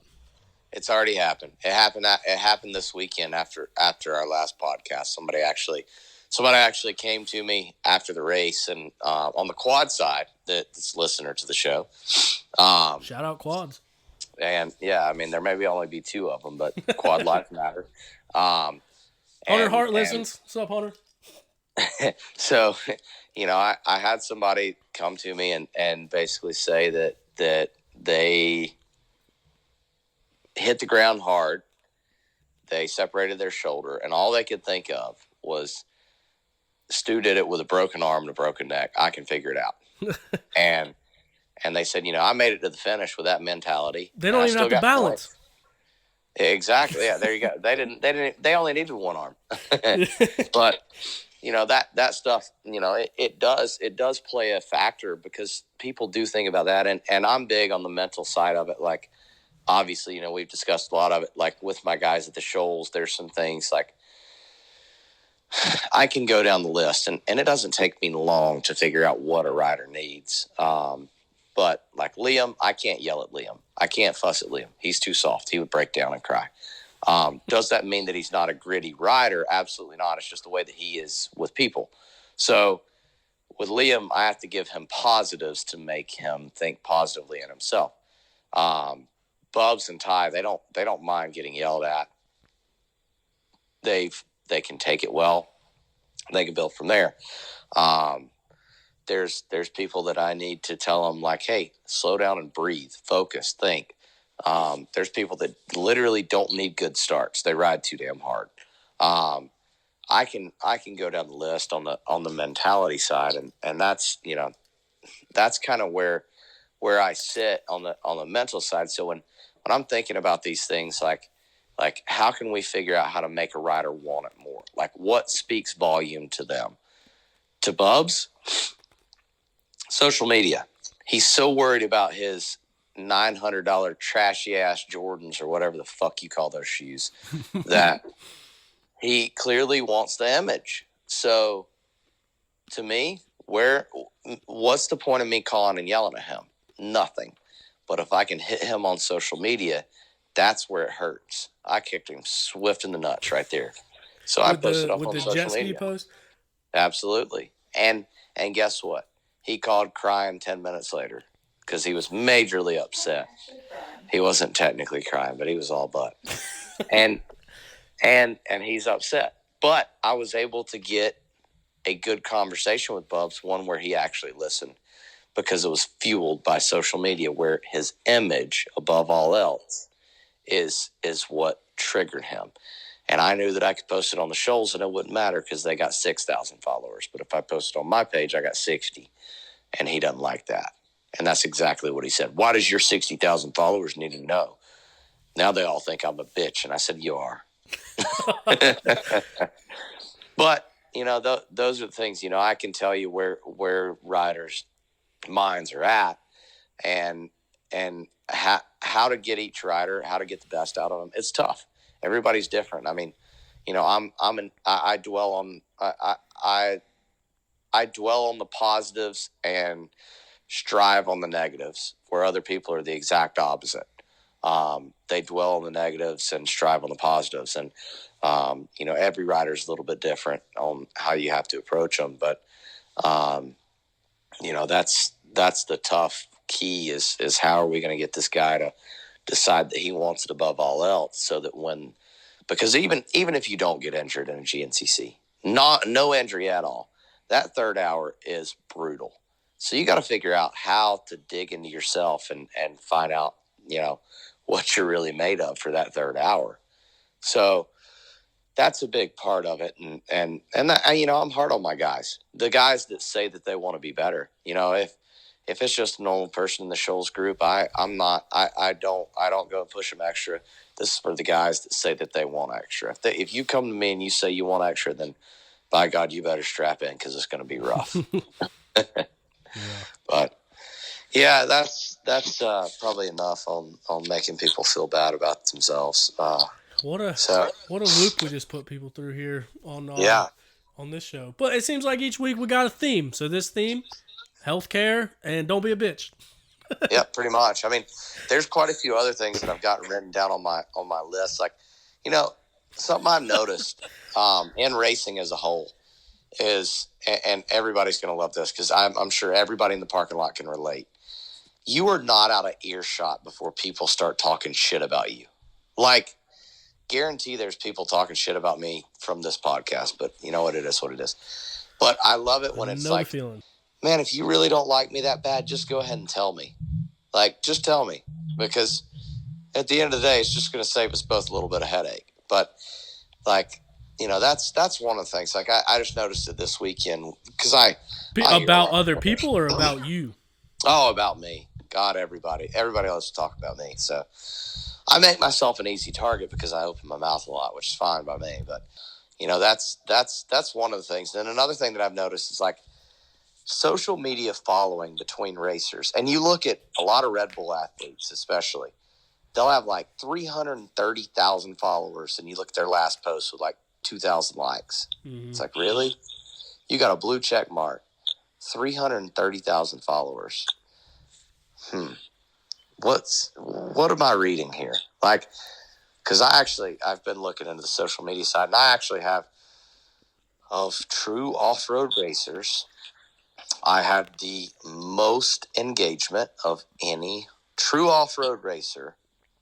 It's already happened. It happened this weekend after our last podcast. Somebody actually came to me after the race and on the quad side, that's a listener to the show. Shout out quads. And yeah, I mean, there may only be 2 of them, but quad life matter. Hunter Hart listens. What's up, Hunter? So, I had somebody come to me and basically say that they hit the ground hard, they separated their shoulder, and all they could think of was Stu did it with a broken arm and a broken neck. I can figure it out. and they said, I made it to the finish with that mentality. They don't even have to balance. Points. Exactly. Yeah, there you go. They only needed one arm. But, that stuff, it does play a factor because people do think about that. And I'm big on the mental side of it. Like, obviously, we've discussed a lot of it. Like with my guys at the Shoals, there's some things like I can go down the list and it doesn't take me long to figure out what a rider needs. But like Liam, I can't yell at Liam. I can't fuss at Liam. He's too soft. He would break down and cry. Does that mean that he's not a gritty rider? Absolutely not. It's just the way that he is with people. So with Liam, I have to give him positives to make him think positively in himself. Bubs and Ty, they don't mind getting yelled at. They can take it well. They can build from there. There's people that I need to tell them like, hey, slow down and breathe, focus, think. There's people that literally don't need good starts. They ride too damn hard. I can go down the list on the mentality side, and that's that's kind of where I sit on the mental side. So when I'm thinking about these things, like how can we figure out how to make a rider want it more? Like what speaks volume to them? To Bubs, social media. He's so worried about his $900 trashy ass Jordans or whatever the fuck you call those shoes that he clearly wants the image. So to me, what's the point of me calling and yelling at him? Nothing. But if I can hit him on social media, that's where it hurts. I kicked him swift in the nuts right there. So I posted up on social media. Post? Absolutely. And guess what? He called crying 10 minutes later because he was majorly upset. He wasn't technically crying, but he was all but. and he's upset. But I was able to get a good conversation with Bubs, one where he actually listened because it was fueled by social media, where his image above all else is what triggered him. And I knew that I could post it on the Shoals and it wouldn't matter because they got 6,000 followers. But if I posted on my page, I got 60. And he doesn't like that. And that's exactly what he said. Why does your 60,000 followers need to know? Now they all think I'm a bitch. And I said, you are. But, those are the things, I can tell you where riders' minds are at and how to get each rider, how to get the best out of them. It's tough. Everybody's different. I mean, I dwell on I dwell on the positives and strive on the negatives, where other people are the exact opposite. They dwell on the negatives and strive on the positives. And, every rider is a little bit different on how you have to approach them. But, that's the tough key is how are we going to get this guy to decide that he wants it above all else, so that because even if you don't get injured in a GNCC, no injury at all, that third hour is brutal. So you got to figure out how to dig into yourself and find out, what you're really made of for that third hour. So that's a big part of it. And that, I'm hard on my guys, the guys that say that they want to be better. If it's just a normal person in the Shoals group, I don't go and push them extra. This is for the guys that say that they want extra. If you come to me and you say you want extra, then by God, you better strap in because it's going to be rough. Yeah. But yeah, that's probably enough on making people feel bad about themselves. What a loop we just put people through here on this show. But it seems like each week we got a theme. So this theme, healthcare and don't be a bitch. Yeah, pretty much. I mean, there's quite a few other things that I've got written down on my list. Like, something I've noticed in racing as a whole is, and everybody's going to love this because I'm sure everybody in the parking lot can relate. You are not out of earshot before people start talking shit about you. Like, guarantee there's people talking shit about me from this podcast, but you know what, it is what it is. But I love it when it's like, feeling. Man, if you really don't like me that bad, just go ahead and tell me. Like, just tell me, because at the end of the day, it's just going to save us both a little bit of headache. But like, that's one of the things. Like, I just noticed it this weekend because about other people or about you? Oh, about me. God, everybody loves to talk about me. So I make myself an easy target because I open my mouth a lot, which is fine by me. But that's one of the things. And another thing that I've noticed is like social media following between racers. And you look at a lot of Red Bull athletes, especially, they'll have like 330,000 followers, and you look at their last post with like 2,000 likes. Mm-hmm. It's like, really? You got a blue check mark, 330,000 followers. What am I reading here? Like, because I've been looking into the social media side, and I actually have, of true off-road racers, I have the most engagement of any true off-road racer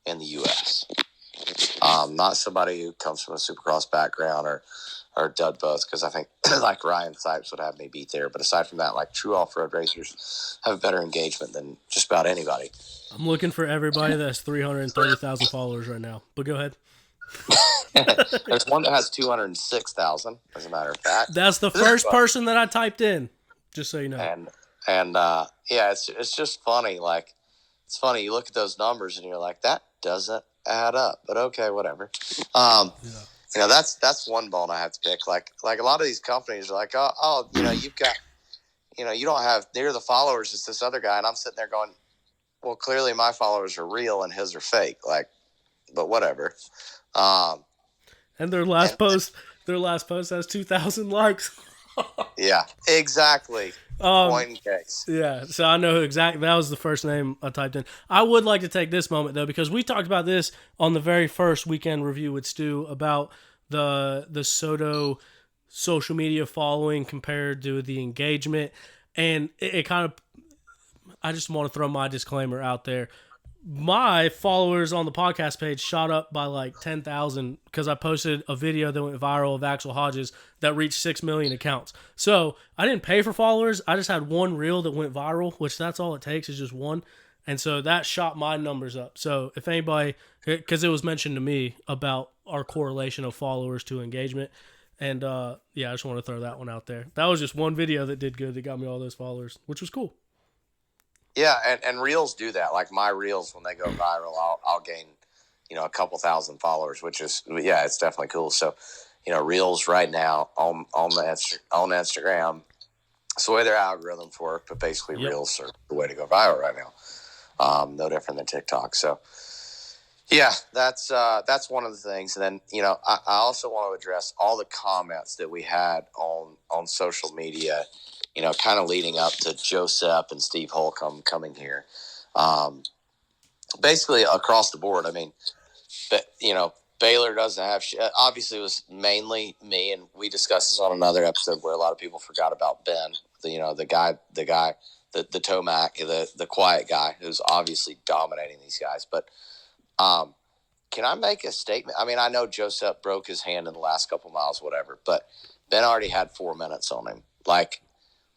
in the U.S. Not somebody who comes from a supercross background or dud both, because I think like Ryan Sipes would have me beat there. But aside from that, like true off-road racers have better engagement than just about anybody. I'm looking for everybody that has 330,000 followers right now. But go ahead. There's one that has 206,000, as a matter of fact. That's the first person that I typed in, just so you know. And yeah, it's just funny. Like, it's funny. You look at those numbers and you're like, that doesn't add up. But okay, whatever. Yeah. That's one bone I have to pick. Like a lot of these companies are like, you've got, you don't have near the followers as this other guy. And I'm sitting there going, well, clearly my followers are real and his are fake. Like, but whatever. And their last post has 2,000 likes. Yeah, exactly. Point in case. Yeah, so I know exactly. That was the first name I typed in. I would like to take this moment, though, because we talked about this on the very first weekend review with Stu about the Soto social media following compared to the engagement. And it kind of, I just want to throw my disclaimer out there. My followers on the podcast page shot up by like 10,000 because I posted a video that went viral of Axel Hodges that reached 6 million accounts. So I didn't pay for followers. I just had one reel that went viral, which that's all it takes is just one. And so that shot my numbers up. So if anybody, because it was mentioned to me about our correlation of followers to engagement. And I just want to throw that one out there. That was just one video that did good that got me all those followers, which was cool. Yeah, and reels do that. Like my reels, when they go viral, I'll gain, a couple thousand followers, which is, it's definitely cool. So, reels right now on Instagram, it's the way their algorithms work, but basically reels are the way to go viral right now. No different than TikTok. So, yeah, that's one of the things. And then, I also want to address all the comments that we had on social media, kind of leading up to Joseph and Steve Holcomb coming here. Basically across the board. I mean, but, Baylor doesn't have obviously it was mainly me, and we discussed this on another episode where a lot of people forgot about Ben, the guy, the Tomac, the quiet guy who's obviously dominating these guys. But can I make a statement? I mean, I know Joseph broke his hand in the last couple miles, whatever, but Ben already had 4 minutes on him. Like,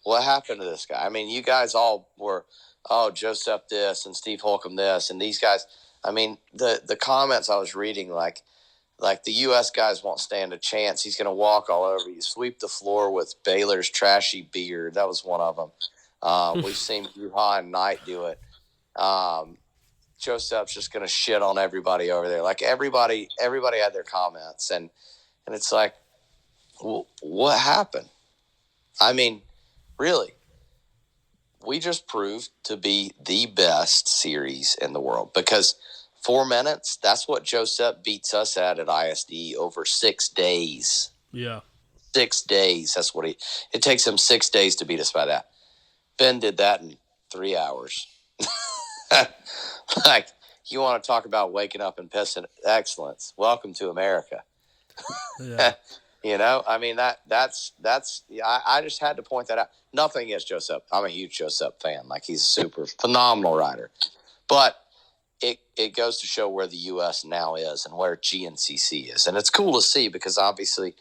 what happened to this guy? I mean, you guys all were, Joseph this and Steve Holcomb this, and these guys. I mean, the comments I was reading, like the U.S. guys won't stand a chance. He's going to walk all over you, sweep the floor with Baylor's trashy beard. That was one of them. We've seen Ruha and Knight do it. Joseph's just going to shit on everybody over there. Like everybody had their comments, and it's like, well, what happened? I mean, really, we just proved to be the best series in the world because 4 minutes, that's what Joseph beats us at ISD over 6 days. Yeah. 6 days. That's what it takes him 6 days to beat us by that. Ben did that in 3 hours. Like, you want to talk about waking up and pissing excellence. Welcome to America. Yeah. I mean, that's I just had to point that out. Nothing against Joseph. I'm a huge Joseph fan. Like, he's a super phenomenal rider. But it goes to show where the U.S. now is and where GNCC is. And it's cool to see because obviously,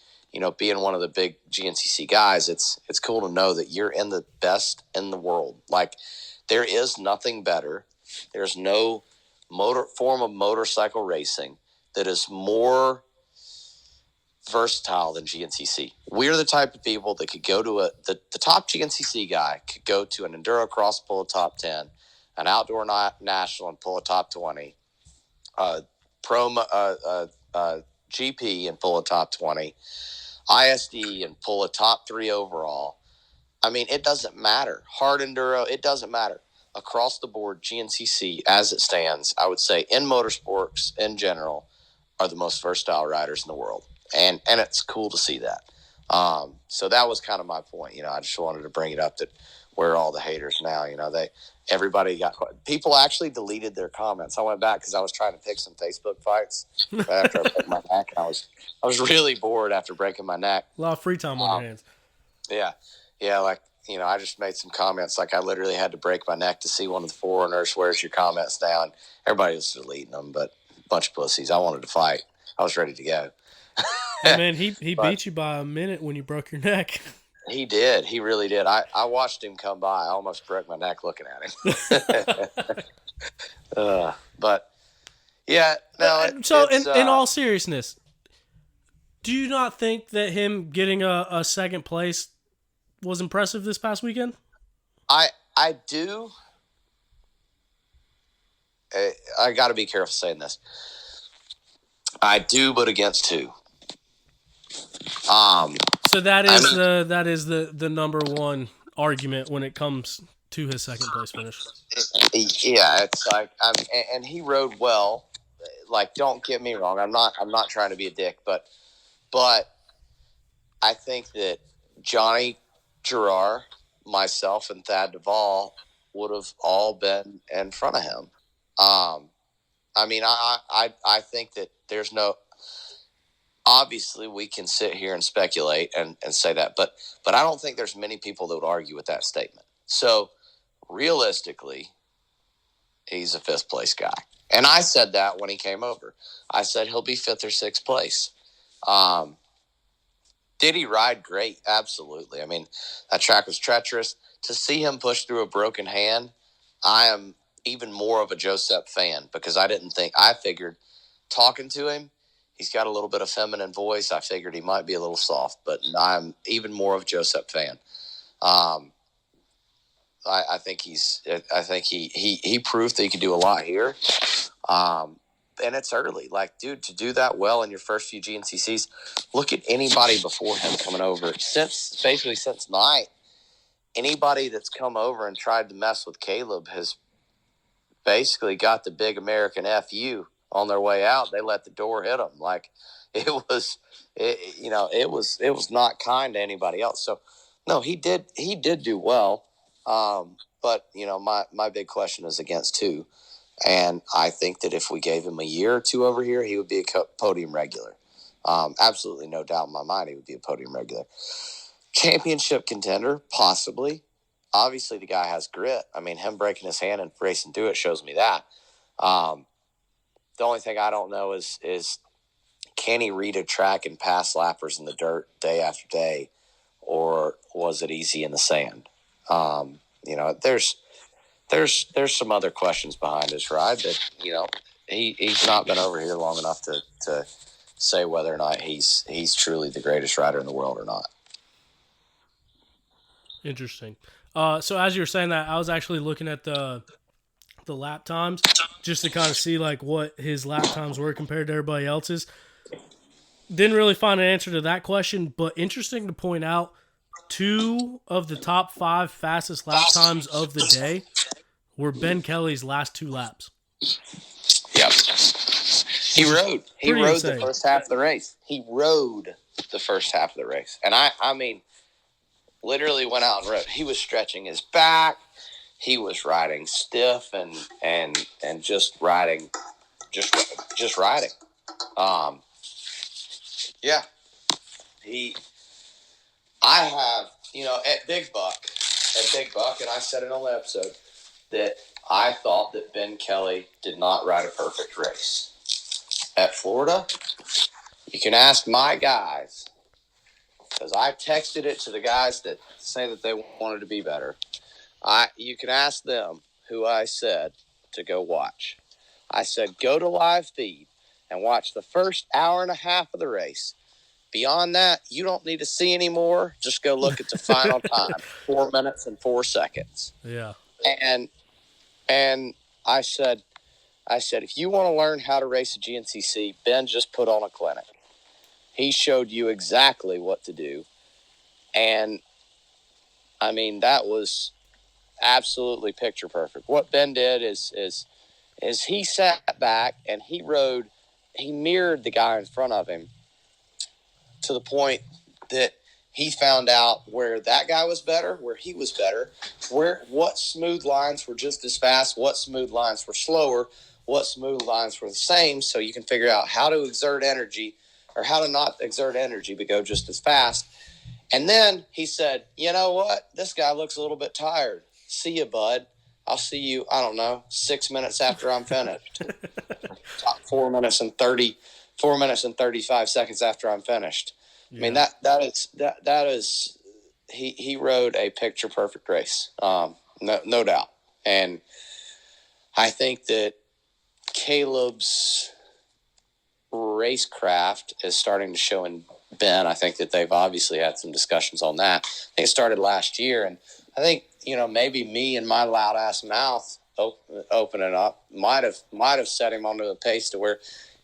being one of the big GNCC guys, it's cool to know that you're in the best in the world. Like, there is nothing better. There's no form of motorcycle racing that is more versatile than GNCC. We're the type of people that could go to the top GNCC guy could go to an enduro cross, pull a top 10, an outdoor national and pull a top 20, GP and pull a top 20, ISD and pull a top 3 overall. I mean, it doesn't matter. Hard enduro, it doesn't matter. Across the board, GNCC, as it stands, I would say in motorsports in general, are the most versatile riders in the world. And it's cool to see that. So that was kind of my point. I just wanted to bring it up that where all the haters now, people actually deleted their comments. I went back because I was trying to pick some Facebook fights right after I broke my neck. And I was really bored after breaking my neck. A lot of free time on your hands. Yeah. Yeah. Like, I just made some comments. Like, I literally had to break my neck to see one of the foreigners. Where's your comments now? And everybody was deleting them, but a bunch of pussies. I wanted to fight. I was ready to go. Hey man, he beat you by a minute when you broke your neck. He did. He really did. I watched him come by. I almost broke my neck looking at him. But yeah, no. So in all seriousness, do you not think that him getting a second place was impressive this past weekend? I do. I got to be careful saying this. I do, but against who? So that is the number one argument when it comes to his second place finish. Yeah, it's like and he rode well. Like, don't get me wrong, I'm not trying to be a dick, but I think that Johnny Gerard, myself, and Thad Duvall would have all been in front of him. I mean, I think that there's no. Obviously, we can sit here and speculate and say that, but I don't think there's many people that would argue with that statement. So, realistically, he's a fifth place guy, and I said that when he came over. I said he'll be fifth or sixth place. Did he ride great? Absolutely. I mean, that track was treacherous. To see him push through a broken hand, I am even more of a Joseph fan because I figured talking to him, he's got a little bit of feminine voice. I figured he might be a little soft, but I'm even more of a Joseph fan. I think he proved that he could do a lot here. And it's early. Like, dude, to do that well in your first few GNCCs, look at anybody before him coming over. Since night, anybody that's come over and tried to mess with Caleb has basically got the big American FU on their way out. They let the door hit them. Like, it was not kind to anybody else. So, no, he did do well. But, my big question is against two. And I think that if we gave him a year or two over here, he would be a podium regular. Absolutely no doubt in my mind he would be a podium regular. Championship contender, possibly. Obviously, the guy has grit. I mean, him breaking his hand and racing through it shows me that. The only thing I don't know is can he read a track and pass lappers in the dirt day after day, or was it easy in the sand? There's some other questions behind his ride that, he's not been over here long enough to say whether or not he's truly the greatest rider in the world or not. Interesting. So as you were saying that, I was actually looking at the lap times just to kind of see like what his lap times were compared to everybody else's. Didn't really find an answer to that question, but interesting to point out, 2 of the top 5 fastest lap times of the day were Ben Kelly's last 2 laps. Yep. He rode insane. the first half of the race. And I mean, literally went out and rode. He was stretching his back. He was riding stiff and just riding. Yeah. I have, at Big Buck, and I said it on the episode, that I thought that Ben Kelly did not ride a perfect race. At Florida, you can ask my guys, because I texted it to the guys that say that they wanted to be better. You can ask them who I said to go watch. I said, go to live feed and watch the first hour and a half of the race. Beyond that, you don't need to see anymore. Just go look at the final time, 4 minutes and 4 seconds. Yeah. And I said, if you want to learn how to race a GNCC, Ben just put on a clinic. He showed you exactly what to do. And, I mean, that was absolutely picture perfect. What Ben did is he sat back and he mirrored the guy in front of him to the point that he found out where that guy was better, where he was better, what smooth lines were just as fast, what smooth lines were slower, what smooth lines were the same, so you can figure out how to exert energy or how to not exert energy but go just as fast. And then he said, you know what? This guy looks a little bit tired. See you, bud. I'll see you, 6 minutes after I'm finished. 4 minutes and 35 seconds after I'm finished. Yeah. I mean, that is he rode a picture perfect race. No doubt. And I think that Caleb's racecraft is starting to show in Ben. I think that they've obviously had some discussions on that. I think it started last year, and I think, maybe me and my loud ass mouth opening up might have set him onto a pace to where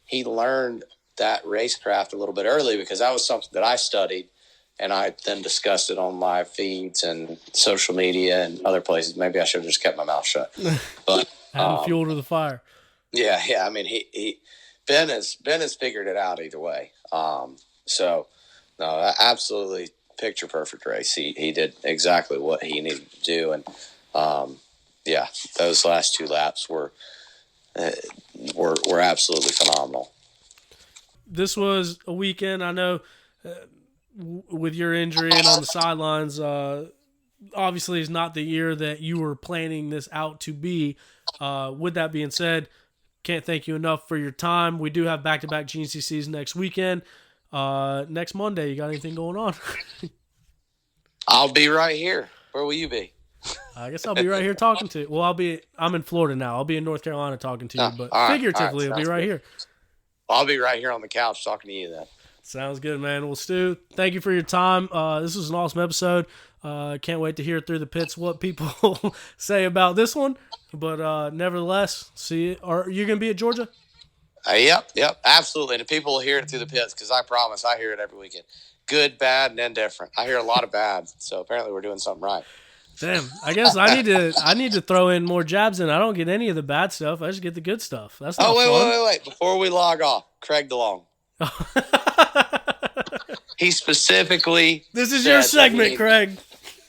he learned that racecraft a little bit early, because that was something that I studied and I then discussed it on live feeds and social media and other places. Maybe I should have just kept my mouth shut. But adding fuel to the fire. Yeah. I mean, Ben has figured it out either way. So no, absolutely picture perfect race. He did exactly what he needed to do, and those last 2 laps were absolutely phenomenal. This was a weekend, I know, with your injury and on the sidelines, obviously is not the year that you were planning this out to be. With that being said, can't thank you enough for your time. We do have back-to-back GNCCs next weekend. Next Monday, you got anything going on? I'll be right here. Where will you be? I guess I'll be right here talking to you. Well, I'm in Florida now. I'll be in North Carolina talking to you, but all right, figuratively, all right, I'll be right here. I'll be right here on the couch talking to you then. Sounds good, man. Well, Stu, thank you for your time. This was an awesome episode. Can't wait to hear through the pits what people say about this one. But nevertheless, see you. Are you going to be at Georgia? Yep, absolutely. And the people will hear it through the pits because I promise I hear it every weekend. Good, bad, and indifferent. I hear a lot of bad, so apparently we're doing something right. Damn, I guess I need to throw in more jabs in. I don't get any of the bad stuff. I just get the good stuff. That's not fun. Wait. Before we log off, Craig DeLong. He specifically This is your segment, Craig.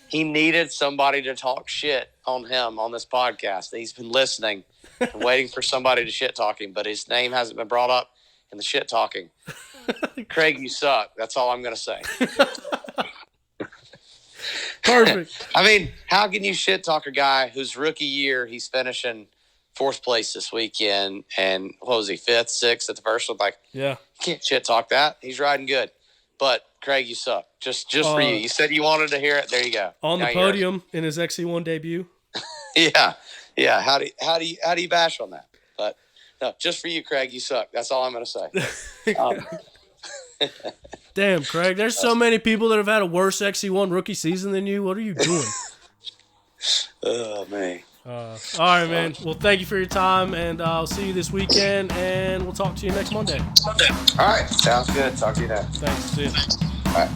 He needed somebody to talk shit on him on this podcast. He's been listening and waiting for somebody to shit talk him, but his name hasn't been brought up in the shit talking. Craig, you suck. That's all I'm going to say. Perfect. I mean, how can you shit talk a guy whose rookie year he's finishing 4th place this weekend, and what was he, 5th, 6th at the first one? Like, yeah, you can't shit talk that. He's riding good. But Craig, you suck. Just for you. You said you wanted to hear it. There you go. On the podium in his XC1 debut. Yeah. How do you bash on that? But no, just for you, Craig, you suck. That's all I'm going to say. Damn, Craig. There's so many people that have had a worse XC1 rookie season than you. What are you doing? Oh, man. All right, man. Well, thank you for your time, and I'll see you this weekend, and we'll talk to you next Monday. All right. Sounds good. Talk to you then. Thanks. See you. All right.